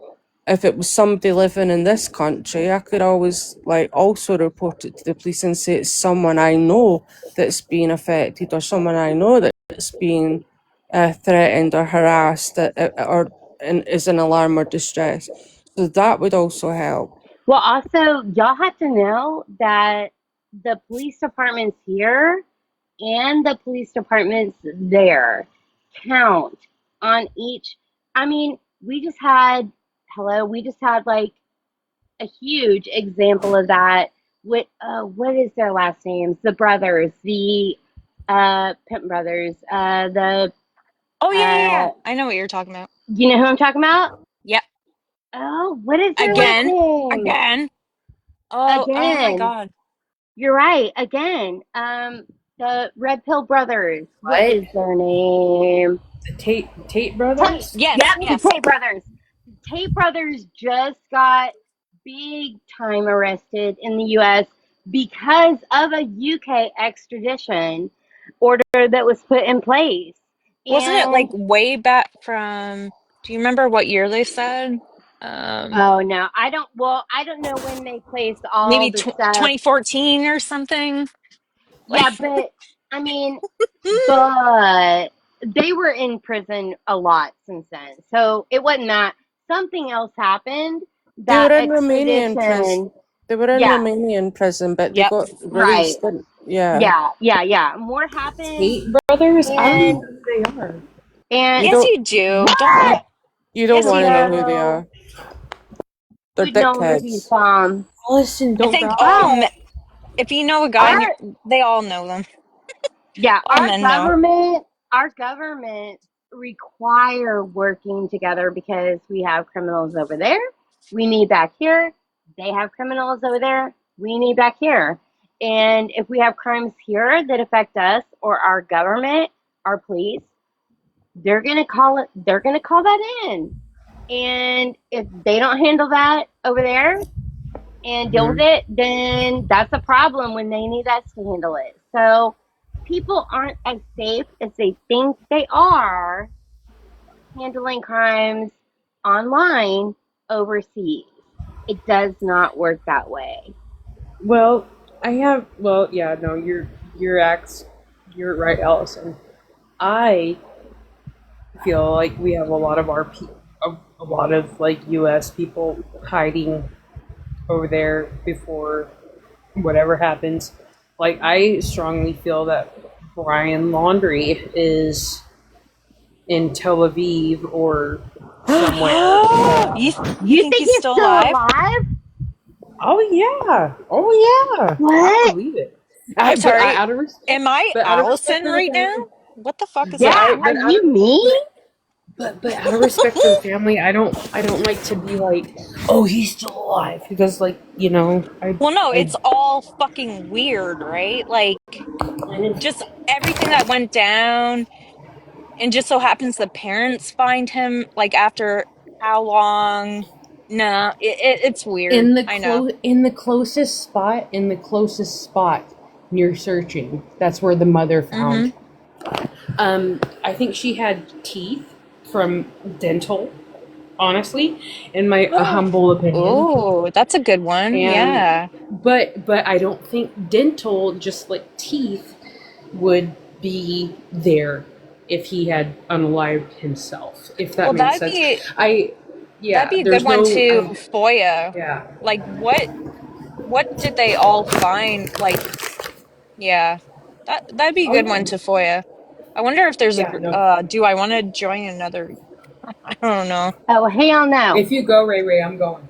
if it was somebody living in this country, I could always like also report it to the police and say it's someone I know that's being affected or someone I know that's being threatened or harassed or is in alarm or distress. So that would also help. Well, also, y'all have to know that the police departments here and the police departments there count on each. I mean, we just had like a huge example of that with what is their last names? The brothers, the Pimp brothers, the Oh yeah, yeah, yeah. uh I know what you're talking about. you know who I'm talking about? Yep. Oh, what is their last Again, name? again. Oh my Again, God. you're right. Again, the Red Pill brothers. What What? is their name? The Tate Tate. brothers? Yes, Yep, the yes. Tate brothers. Tate brothers just got big time arrested in the U.S. because of a UK extradition order that was put in place. Wasn't it like And way back from? Do you remember what year they said? oh no, I don't know when they placed all Maybe the stuff. 2014 or something. Like, Yeah, but I mean, but they were in prison a lot since then. So it wasn't that. Something else happened. They were That in Romanian prison. extradition. They were in Yeah, Romanian prison, but they yep. got right. released. Yeah, Yeah, yeah, yeah. More happened, Tate brothers? I don't and know who they are. you and Yes, don't you do. Don't you what? you don't Yes, Oh you want to know do. who they no, are. They're you'd know who he's dickheads. from. Allison, I don't think browse. But if you know a guy, and our they all know them. yeah, All men know. our government require working together because we have criminals over there. We need back here. They have criminals over there. We need back here. And if we have crimes here that affect us or our government, our police, they're gonna call it. They're gonna call that in, and if they don't handle that over there and deal with Mhm. it, then that's a problem when they need us to handle it. So people aren't as safe as they think they are handling crimes online overseas. It does not work that way. Well, yeah, no, you're right, Allison. I feel like we have a lot of a lot of like U.S. people hiding over there before whatever happens. Like, I strongly feel that Brian Laundrie is in Tel Aviv or somewhere. You you You think think he's he's still still alive? alive? Oh yeah, I What? believe it. I'm But sorry. out of Am I respect Allison for the right now? family, What the fuck is but Yeah, happening? are you me? but out of respect for the family, I don't like to be like, oh, he's still alive, because like, Well, no, I it's all fucking weird, right? Like just everything that went down, and just so happens the parents find him like after how long? No, it's weird. I know. in the closest spot near searching, that's where the mother Mm-hmm. found. I think she had teeth from dental, honestly, in my humble opinion. Oh, that's a good one. And Yeah. but I don't think dental, just like teeth, would be there if he had unalived himself. If that Well, makes sense. I that'd Yeah. be a good There's one no. too, FOIA. Yeah. Like what did they all find? Like, yeah. That'd be a Oh good yeah. one to FOIA. I wonder if there's a Yeah. No. do I want to join another? I don't know. Oh, hell no. If you go, Ray, I'm going.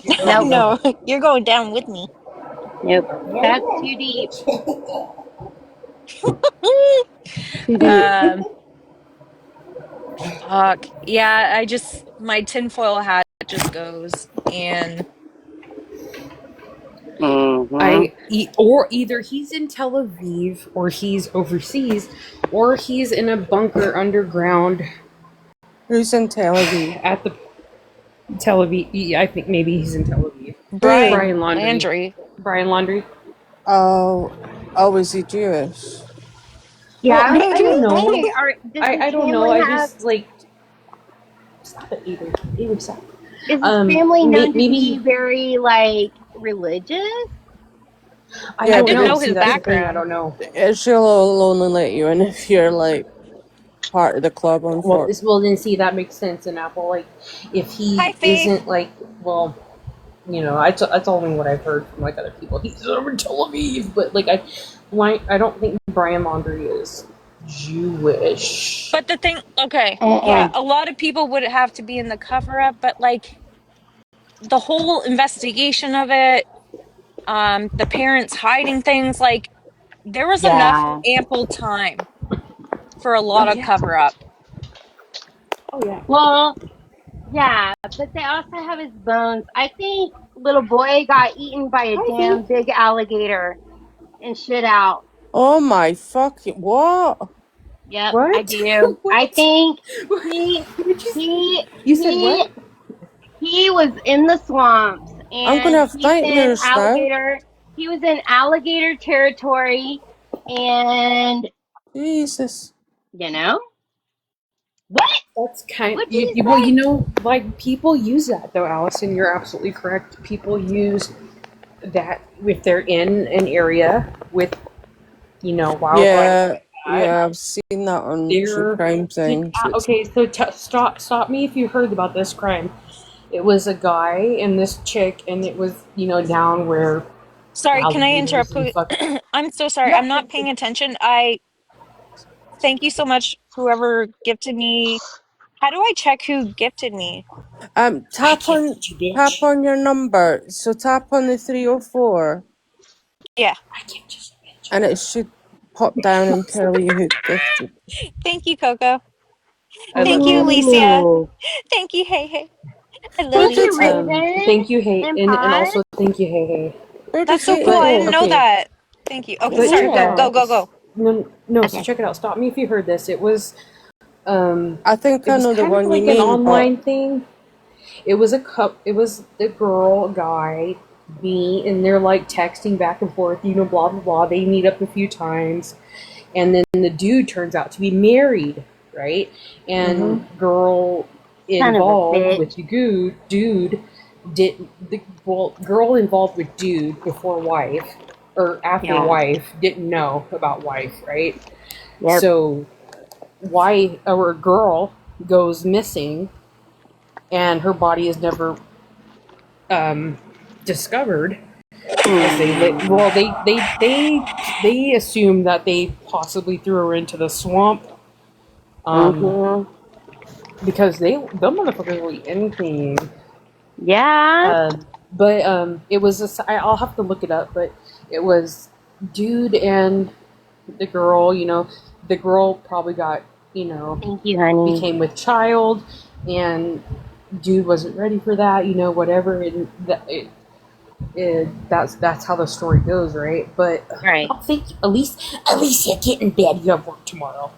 If you go, I'm Nope. going. No, you're going down with me. Nope. That's Yeah. too deep. Too deep. Um, fuck. Yeah, I just my tinfoil hat just goes and Mm-hmm. Or either he's in Tel Aviv, or he's overseas, or he's in a bunker underground Who's in Tel Aviv? at the Tel Aviv. Yeah, I think maybe he's in Tel Aviv. Who? Brian Laundrie. Landry. Brian Laundrie. Oh, oh, is he Jewish? Yeah, Well, I was I gonna don't know. say, does his I don't know. family I have? just like stop it, either. Either stop. Is his family known to be Maybe very like religious? I I Yeah, don't didn't know. know because his See, that's the thing. I background. don't know. she'll only let you in if you're like part of the club. Unfortunately. Well, then see, that makes sense in Apple. Like, if he Hi, Faith. isn't like, well, that's only what I've heard from like other people. He's over in Tel Aviv, but like I don't think Brian Laundrie is Jewish. But the thing, okay, yeah, Uh-uh. a lot of people would have to be in the cover up, but like the whole investigation of it, the parents hiding things, like there was enough Yeah. ample time for a Oh lot of yeah. cover up. Oh yeah. Well, yeah, but they also have his bones. I think little boy got eaten by a Hi, damn Faith. big alligator and shit out. Oh my fucking what? Yep, I What? do. I What? think What? he he You said he what? he was in the swamps I'm gonna and have nightmares now. he was in alligator territory and Jesus. you know what? That's kind. What did he Well, say? like people use that though, Allison. You're absolutely correct. People use that if they're in an area with wildlife Yeah, like that. yeah, I've seen that on true They're crime things. It's, okay. So stop me if you heard about this crime. It was a guy and this chick, and it was down where Sorry, can I alligators interrupt and quick? fuck. I'm so sorry. Yeah. I'm not paying attention. I thank you so much, whoever gifted me. How do I check who gifted me? I tap on gifted you, bitch. your number. So tap on the 304, Yeah. I gifted you, bitch. and it should pop down and tell you who gifted. Thank you, Coco. I Thank love you, you. Alicia. Ooh. Thank you, hey hey. I love Where Thank you did you, he? too. Raven Thank you, hey, and and Pod. also thank you, hey, hey. Where did That's so he? cool. But I didn't know Okay. that. Thank you. Okay, but sorry. check it Go, Yeah. go, out. go, go. No, no. So Okay. check it out. Stop me if you heard this. It was I think It I was know the kind of one you like an mean, but online thing. It was it was the girl, guy, me, and they're like texting back and forth, you know, blah blah blah. They meet up a few times, and then the dude turns out to be married, right? And girl Son of a involved bitch. with the dude did girl involved with dude before wife or after Yeah. wife didn't know about wife, right? Yep. So wife or girl goes missing, and her body is never discovered. As they assume that they possibly threw her into the swamp, Mm-hmm. because the motherfuckers will eat anything. Yeah. But it was I'll have to look it up, but it was dude and the girl. You know, the girl probably got, you know, Thank you, honey. became with child, and dude wasn't ready for that. You know, whatever. And that's how the story goes, right? But Right. I think Alicia, get in bed. You have work tomorrow.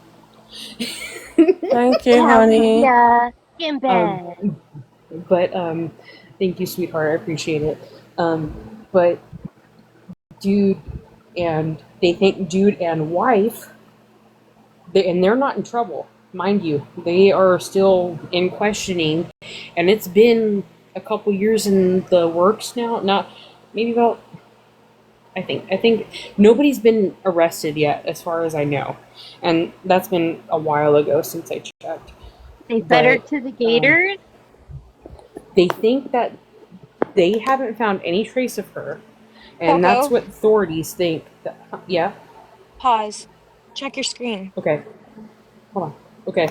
thank you, Yeah, honey. yeah. Get in Um, bed. but thank you, sweetheart. I appreciate it. But dude and they think dude and wife, and they're not in trouble, mind you. They are still in questioning, and it's been a couple years in the works now. Not maybe about. I think nobody's been arrested yet, as far as I know, and that's been a while ago since I checked. They fed her But to the gators. they think that they haven't found any trace of her, and that's Coco, what authorities think. Yeah. pause. Check your screen. Okay. Hold on. Okay.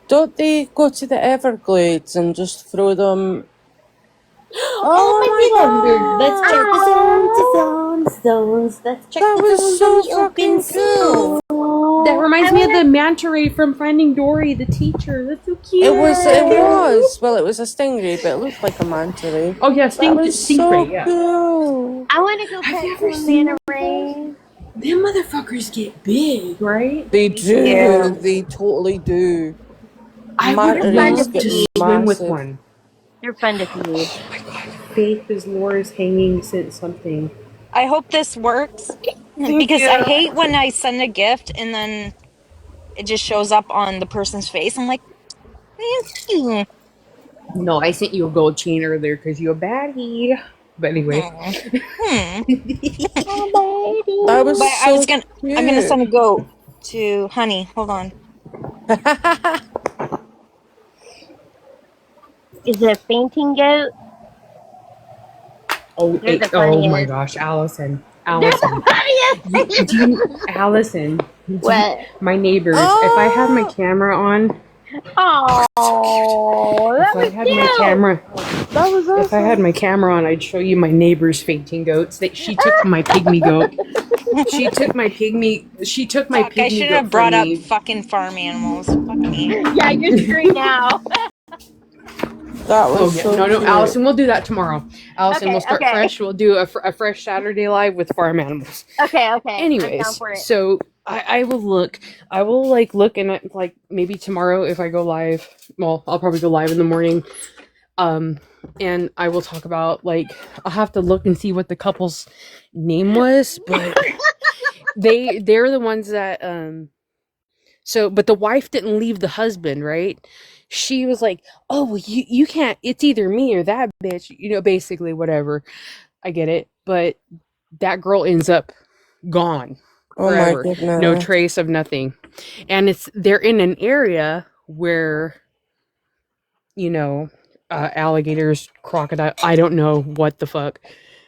Don't they go to the Everglades and just throw them? Oh Oh my God! Let's check the zones. Let's check that the was zones on so the open fucking zoo. cool. That reminds I me of wanna. the manta ray from Finding Dory, the teacher. That's so cute. It was. It was. Well, it was a stingray, but it looked like a manta ray. Oh yeah, That was so stingray. Yeah. cool. I want to go Have you pet ever some seen manta one of those? rays. Them motherfuckers get big, right? They Me do. too. They totally do. I would They're Manta fun to rays love get to feed. swim with massive. one. They're fun to feed. Oh my god, Faith is Laura's hanging sent something. I hope this works Thank because I you. hate when I send a gift and then it just shows up on the person's face. I'm like, thank you. No, I sent you a gold chain earlier because you're a baddie. But anyway. Hmm. Hmm. Oh, That baby. was But so I'm gonna cute. send a goat to Honey. Hold on. Is it a fainting goat? They're the Oh my funniest. gosh, Allison. They're Allison. the funniest. Allison, What? my neighbors, if I had my Oh, camera on, Oh, that if I was had my cute. camera, that was if I had awesome. my camera on, I'd show you my neighbor's fainting goats. She took my pygmy goat. She took my Fuck, I pygmy shouldn't goat have from brought up me. fucking farm animals. Fuck me. Yeah, you're screwed now. That was Oh yeah, so no, cute. Allison, we'll do that tomorrow. Allison, we'll Okay, start okay. fresh. We'll do a fresh Saturday live with farm animals. Okay. I'm down Anyways, for it. so I will look. I will look and maybe tomorrow if I go live. Well, I'll probably go live in the morning. And I will talk about I'll have to look and see what the couple's name was, but they're the ones that but the wife didn't leave the husband, right? She was like, "Oh, well, you can't. It's either me or that bitch." Basically whatever. I get it, but that girl ends up gone Oh my forever. No goodness. trace of nothing. And they're in an area where you know alligators, crocodile, I don't know what the fuck,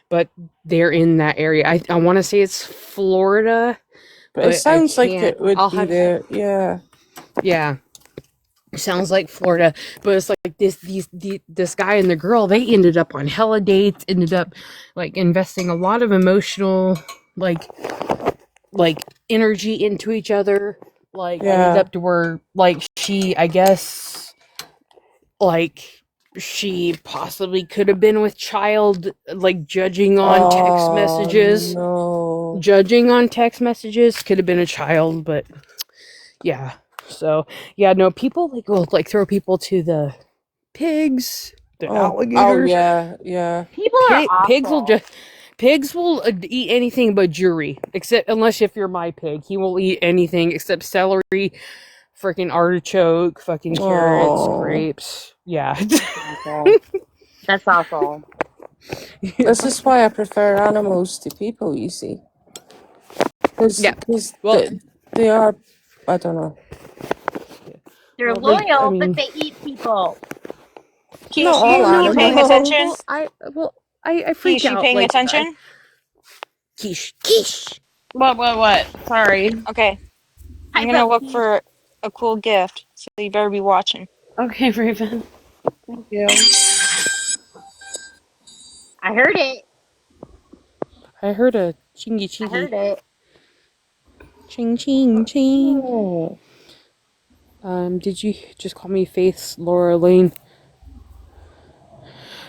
but they're in that area. I want to say it's Florida, But it but I sounds like can't. it would I'll be have there. Yeah. Yeah, sounds like Florida, but it's like this guy and the girl, they ended up on hella dates, ended up investing a lot of emotional like energy into each other, ended Yeah. up to where she, I guess, she possibly could have been with child, judging on text Oh messages. no. Judging on text messages, could have been a child, but yeah. So yeah, no, people like will like throw people to the pigs, the Oh, alligators. yeah. People are Pigs will awful. just pigs will eat anything but jewelry, except unless if you're my pig, he will eat anything except celery, freaking artichoke, fucking carrots, Oh, grapes. Yeah. That's awful. That's awful. this is why I prefer animals to people. You see, because Yeah. Well, they are. I don't know. They're well, like I loyal, but mean, they eat people. Not Keesh, all you paying animals. attention? I freak Keesh, you out paying like attention? quiche. What? Sorry. Okay, I'm Pipe gonna up, look Keith. for a cool gift, so you better be watching. Okay, Raven. Thank you. I heard it. I heard a chingy I chingy, heard it. ching ching ching. Oh, Did you just call me Faith's Laura Lane?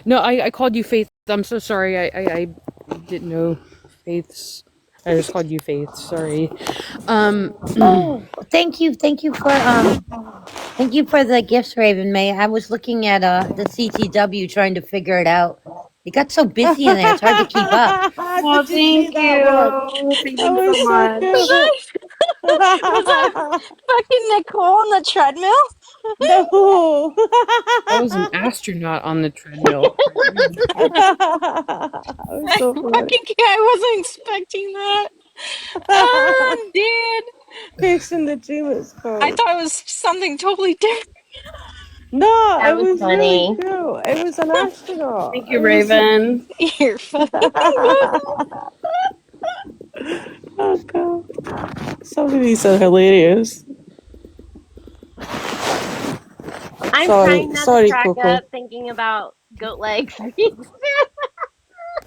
No, I called you Faith. I'm so sorry. I didn't know Faith's. I just called you Faith. Sorry. Um, Oh, thank you for the gifts, Raven May. I was looking at the CTW trying to figure it out. It got so busy in there; it's hard to keep up. Well, did you see thank that one? you. Thank That you so was so much. cute. Was that fucking Nicole on the treadmill? No. I was an astronaut on the treadmill. That was so funny. Fucking I wasn't expecting that. Dude, Fish in the dream it's I called. thought it was something totally different. No, That it was was really funny. cool. It was an astronaut. Thank you, It was. Raven. You're fucking what? Oh god. Some of these are hilarious. I'm Sorry, trying not to sorry, crack Coco. up thinking about goat legs.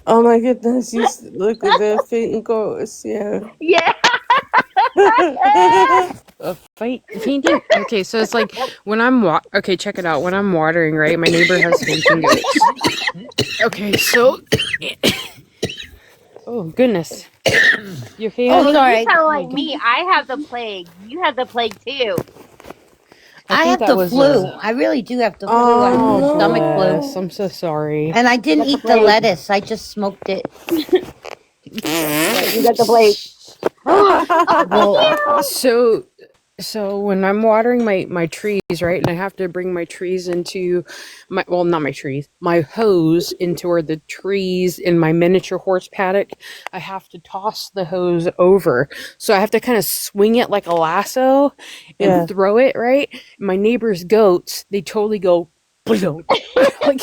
Oh my goodness, look at the fainting goats, yeah. Yeah. Fainting. Okay, so it's like when okay, check it out. When I'm watering, right, my neighbor has fainting goats. Okay, so oh goodness, you okay, Oh, Hey, honey? you sorry. sound Oh my like god, me. I have the plague. You have the plague too. I I think have that the was flu. I really do have the flu. I have Oh oh stomach flu. bless. no. I'm so sorry. And I You didn't got the eat the plague. lettuce. I just smoked it. Right, you got the plague. Well, Meow. so when I'm watering my trees, right, and I have to bring my trees into not my trees, my hose into where the trees in my miniature horse paddock, I have to toss the hose over. So I have to kind of swing it like a lasso and Yeah. throw it, right? My neighbor's goats, they totally go like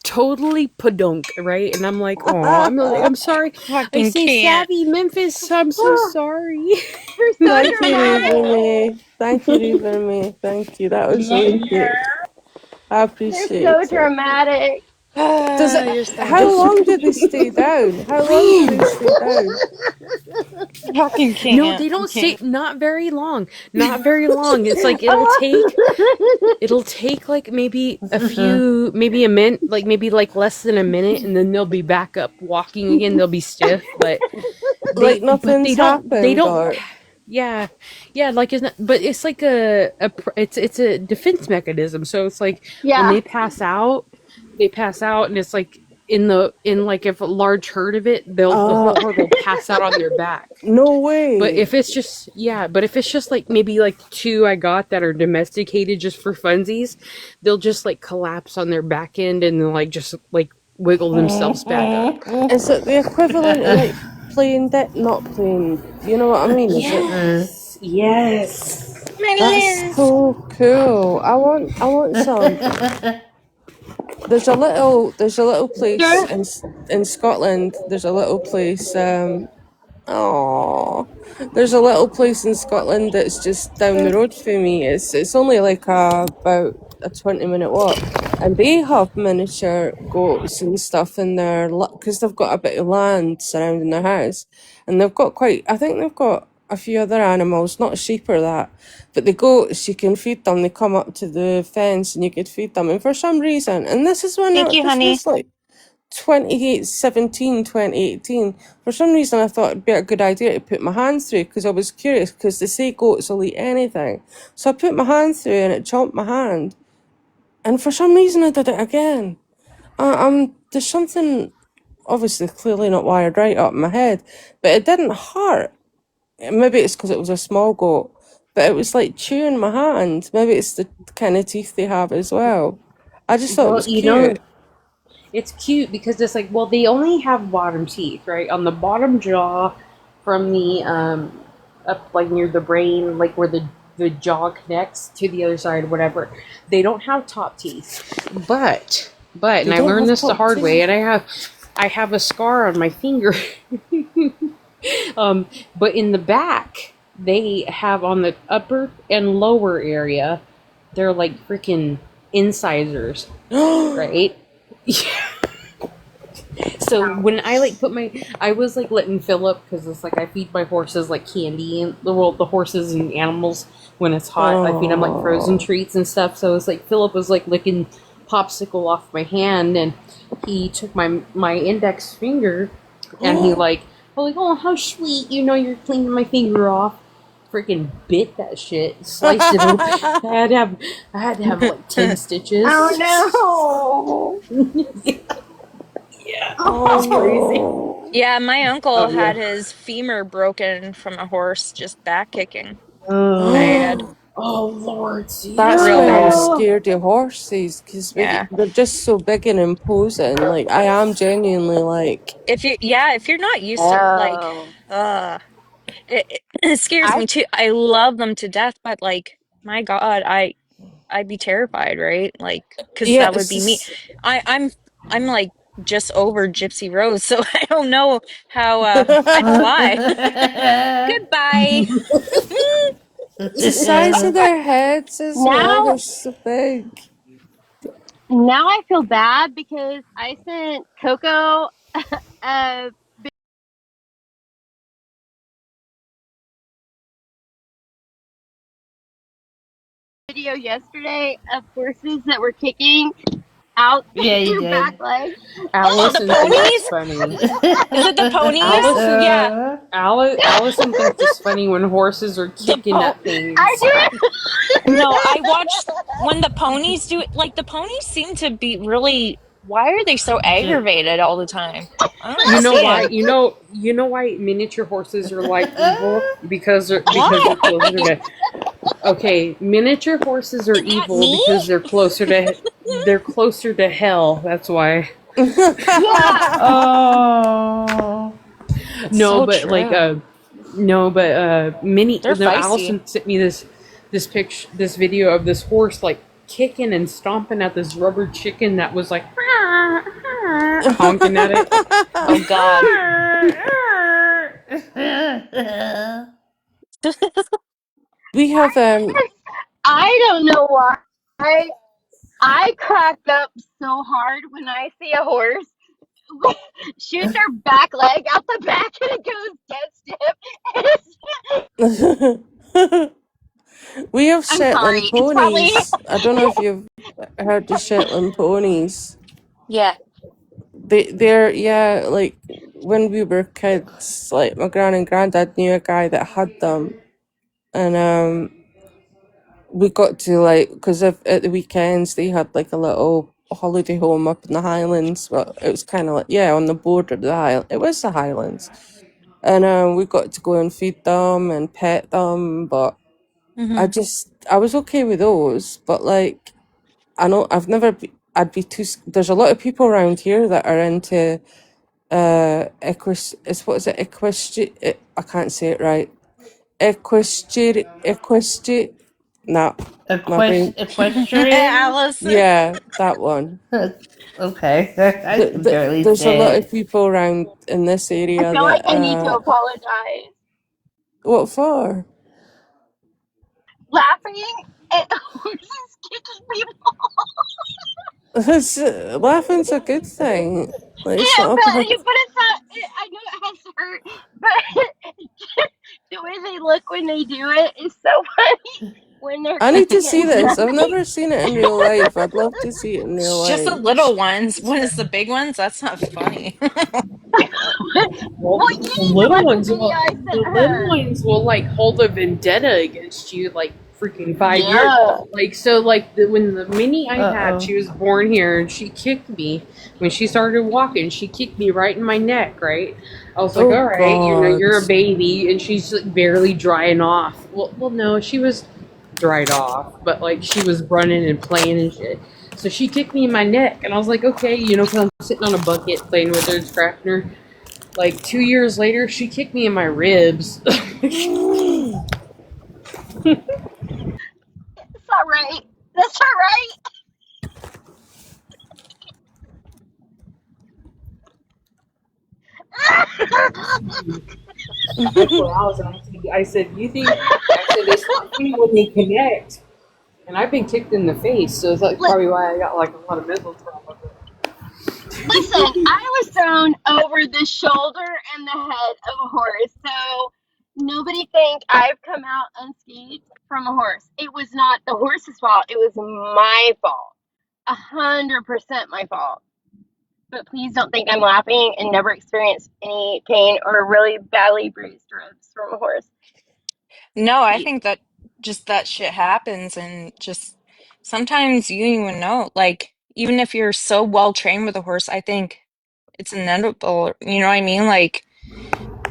totally podunk, right? And I'm like, oh, I'm sorry. I Fucking say, can't. Savvy Memphis, I'm so sorry. You're so Thank you, dramatic. Raven. Thank you, Raven. Thank you. That was really cute. I You're so appreciate it. dramatic. Does it? You're so How dumb. long did they stay down? How long did they Man. stay down? Fucking No, can't. they I don't stay can't. not very long. Not very long. It's like it'll take like maybe maybe a minute, like maybe like less than a minute, and then they'll be back up walking again. They'll be stiff, but Like they nothing's happened, don't or yeah, like it's not, but it's like it's a defense mechanism. So it's like when Yeah. they pass out, and it's like in like if a large herd of it, the whole oh, herd will pass out on their back. no But way. if it's just like maybe like two I got that are domesticated just for funsies, they'll just like collapse on their back end and they'll like just like wiggle themselves back up. Is it the equivalent of like playing dead, not playing? You know what I mean? Is it? Yes. My That's lens. so cool. I want some. There's a little place in Scotland. There's a little place. Oh, there's a little place in Scotland that's just down the road from me. It's only like about a 20-minute walk, and they have miniature goats and stuff in there because they've got a bit of land surrounding their house, and they've got quite. I think they've got a few other animals, not sheep or that, but the goats you can feed them. They come up to the fence and you could feed them, and for some reason, and this is when Thank you, this honey. was like 2017, 2018, for some reason I thought it'd be a good idea to put my hand through because I was curious because they say goats will eat anything. So I put my hand through and it chomped my hand. And for some reason I did it again. There's something obviously clearly not wired right up in my head, but it didn't hurt. Maybe it's because it was a small goat, but it was like chewing my hand. Maybe it's the kind of teeth they have as well. I just thought it Well, was cute. it's cute because it's like, well, they only have bottom teeth, right? On the bottom jaw from the up like near the brain, like where the jaw connects to the other side, whatever. They don't have top teeth. But They and I don't learned have this the top hard way, teeth. and I have a scar on my finger. But in the back, they have on the upper and lower area, they're like freaking incisors, right? So when I like I was like letting Philip, because it's like I feed my horses like candy, and the horses and animals when it's hot, I feed them like frozen Oh. treats and stuff. So it's like Philip was like licking popsicle off my hand, and he took my index finger, and he like, oh, how sweet, you're cleaning my finger off. Freaking bit that shit, sliced it open. I had to have like 10 stitches. Oh Yeah, Oh it's crazy. no. Yeah, my uncle Oh had yeah. his femur broken from a horse just back kicking. no. Bad. Oh, Oh Lord, that's Real why I'm bad. seriously? No. scared of horses because Yeah. they're just so big and imposing. Like I am genuinely like, If you're not used to like Oh. uh it scares I me too. I love them to death, but like my God, I'd be terrified, right? Like, because yeah, that would be me. I'm like just over Gypsy Rose, so I don't know how I'd fly. Goodbye. the size of their heads as well. They're now so big. now I feel bad because I sent Coco a video yesterday of horses that were kicking out Yeah, you their back did. legs. Oh, the Allison thinks it's ponies? funny. Is it the ponies? Allison Yeah, Allison thinks it's funny when horses are the kicking po. at I things. did. No, I watched when the ponies do it. Like the ponies seem to be really. Why are they so Ju- aggravated all the time? I don't You know why? understand. You know why miniature horses are like evil? Because they're Why? closer to. Okay, miniature horses are Is that evil me? because they're closer to hell. That's why. Yeah. oh. No, So but like true. no, but mini. They're No, feisty. Allison sent me this picture, this video of this horse like kicking and stomping at this rubber chicken that was like honking at it. Oh God. We have I don't know why. I cracked up so hard when I see a horse shoot their back leg out the back and it goes dead stiff. we have I'm Shetland sorry. It's probably ponies. I don't know if you've heard the Shetland ponies. Yeah. They're yeah, like when we were kids, like my gran and granddad knew a guy that had them, and we got to like because at the weekends they had like a little holiday home up in the Highlands. Well, it was kind of like yeah on the border of the Highlands. It was the Highlands, and we got to go and feed them and pet them. But Hmm. I was okay with those. But like I know I've never. I'd be too. There's a lot of people around here that are into it's what is it I can't say it right. Equestri nah, my brain. Equestrian? Allison. Yeah, that one. Okay. I can barely There's a lot say of people around in this I area feel like that I need to apologize. what for? Laughing at horses kicking people. Laughing's a good thing. Like, it's Yeah, not a bad. but it's not. I know it has to hurt, but the way they look when they do it is so funny. when they're I need to kicking see and this. I've stuff. never seen it in real life. I'd love to see it in real It's just the life. little ones. When it's the big ones, that's not funny. Well, Well, you the need to little watch the ones video will I the sent little her. ones will like hold a vendetta against you like freaking 5 years. Yeah. Like so, like when the mini I had, Uh she was born here and she kicked me when she started walking. She kicked me right in my neck. Right, I was like, oh all right, God. you're a baby, and she's like barely drying off. Well, no, she was dried off, but like she was running and playing and shit. So she kicked me in my neck, and I was like, okay, because I'm sitting on a bucket playing with her and scratching her. Like 2 years later, she kicked me in my ribs. That's not right. That's not right. That's what I was asking. I said, you think? I said it's not funny when they connect. And I've been kicked in the face, so that's probably why I got like a lot of mental trauma. Listen, I was thrown over the shoulder and the head of a horse, so nobody think I've come out unscathed from a horse. It was not the horse's fault. It was my fault. 100% my fault. But please don't think I'm laughing and never experienced any pain or really badly bruised ribs from a horse. No, I think that just that shit happens and just sometimes you don't even know. Like, even if you're so well trained with a horse, I think it's inevitable. You know what I mean? Like,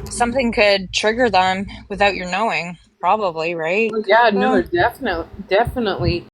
something could trigger them without your knowing, probably, right, Yeah, no, Coco? definitely.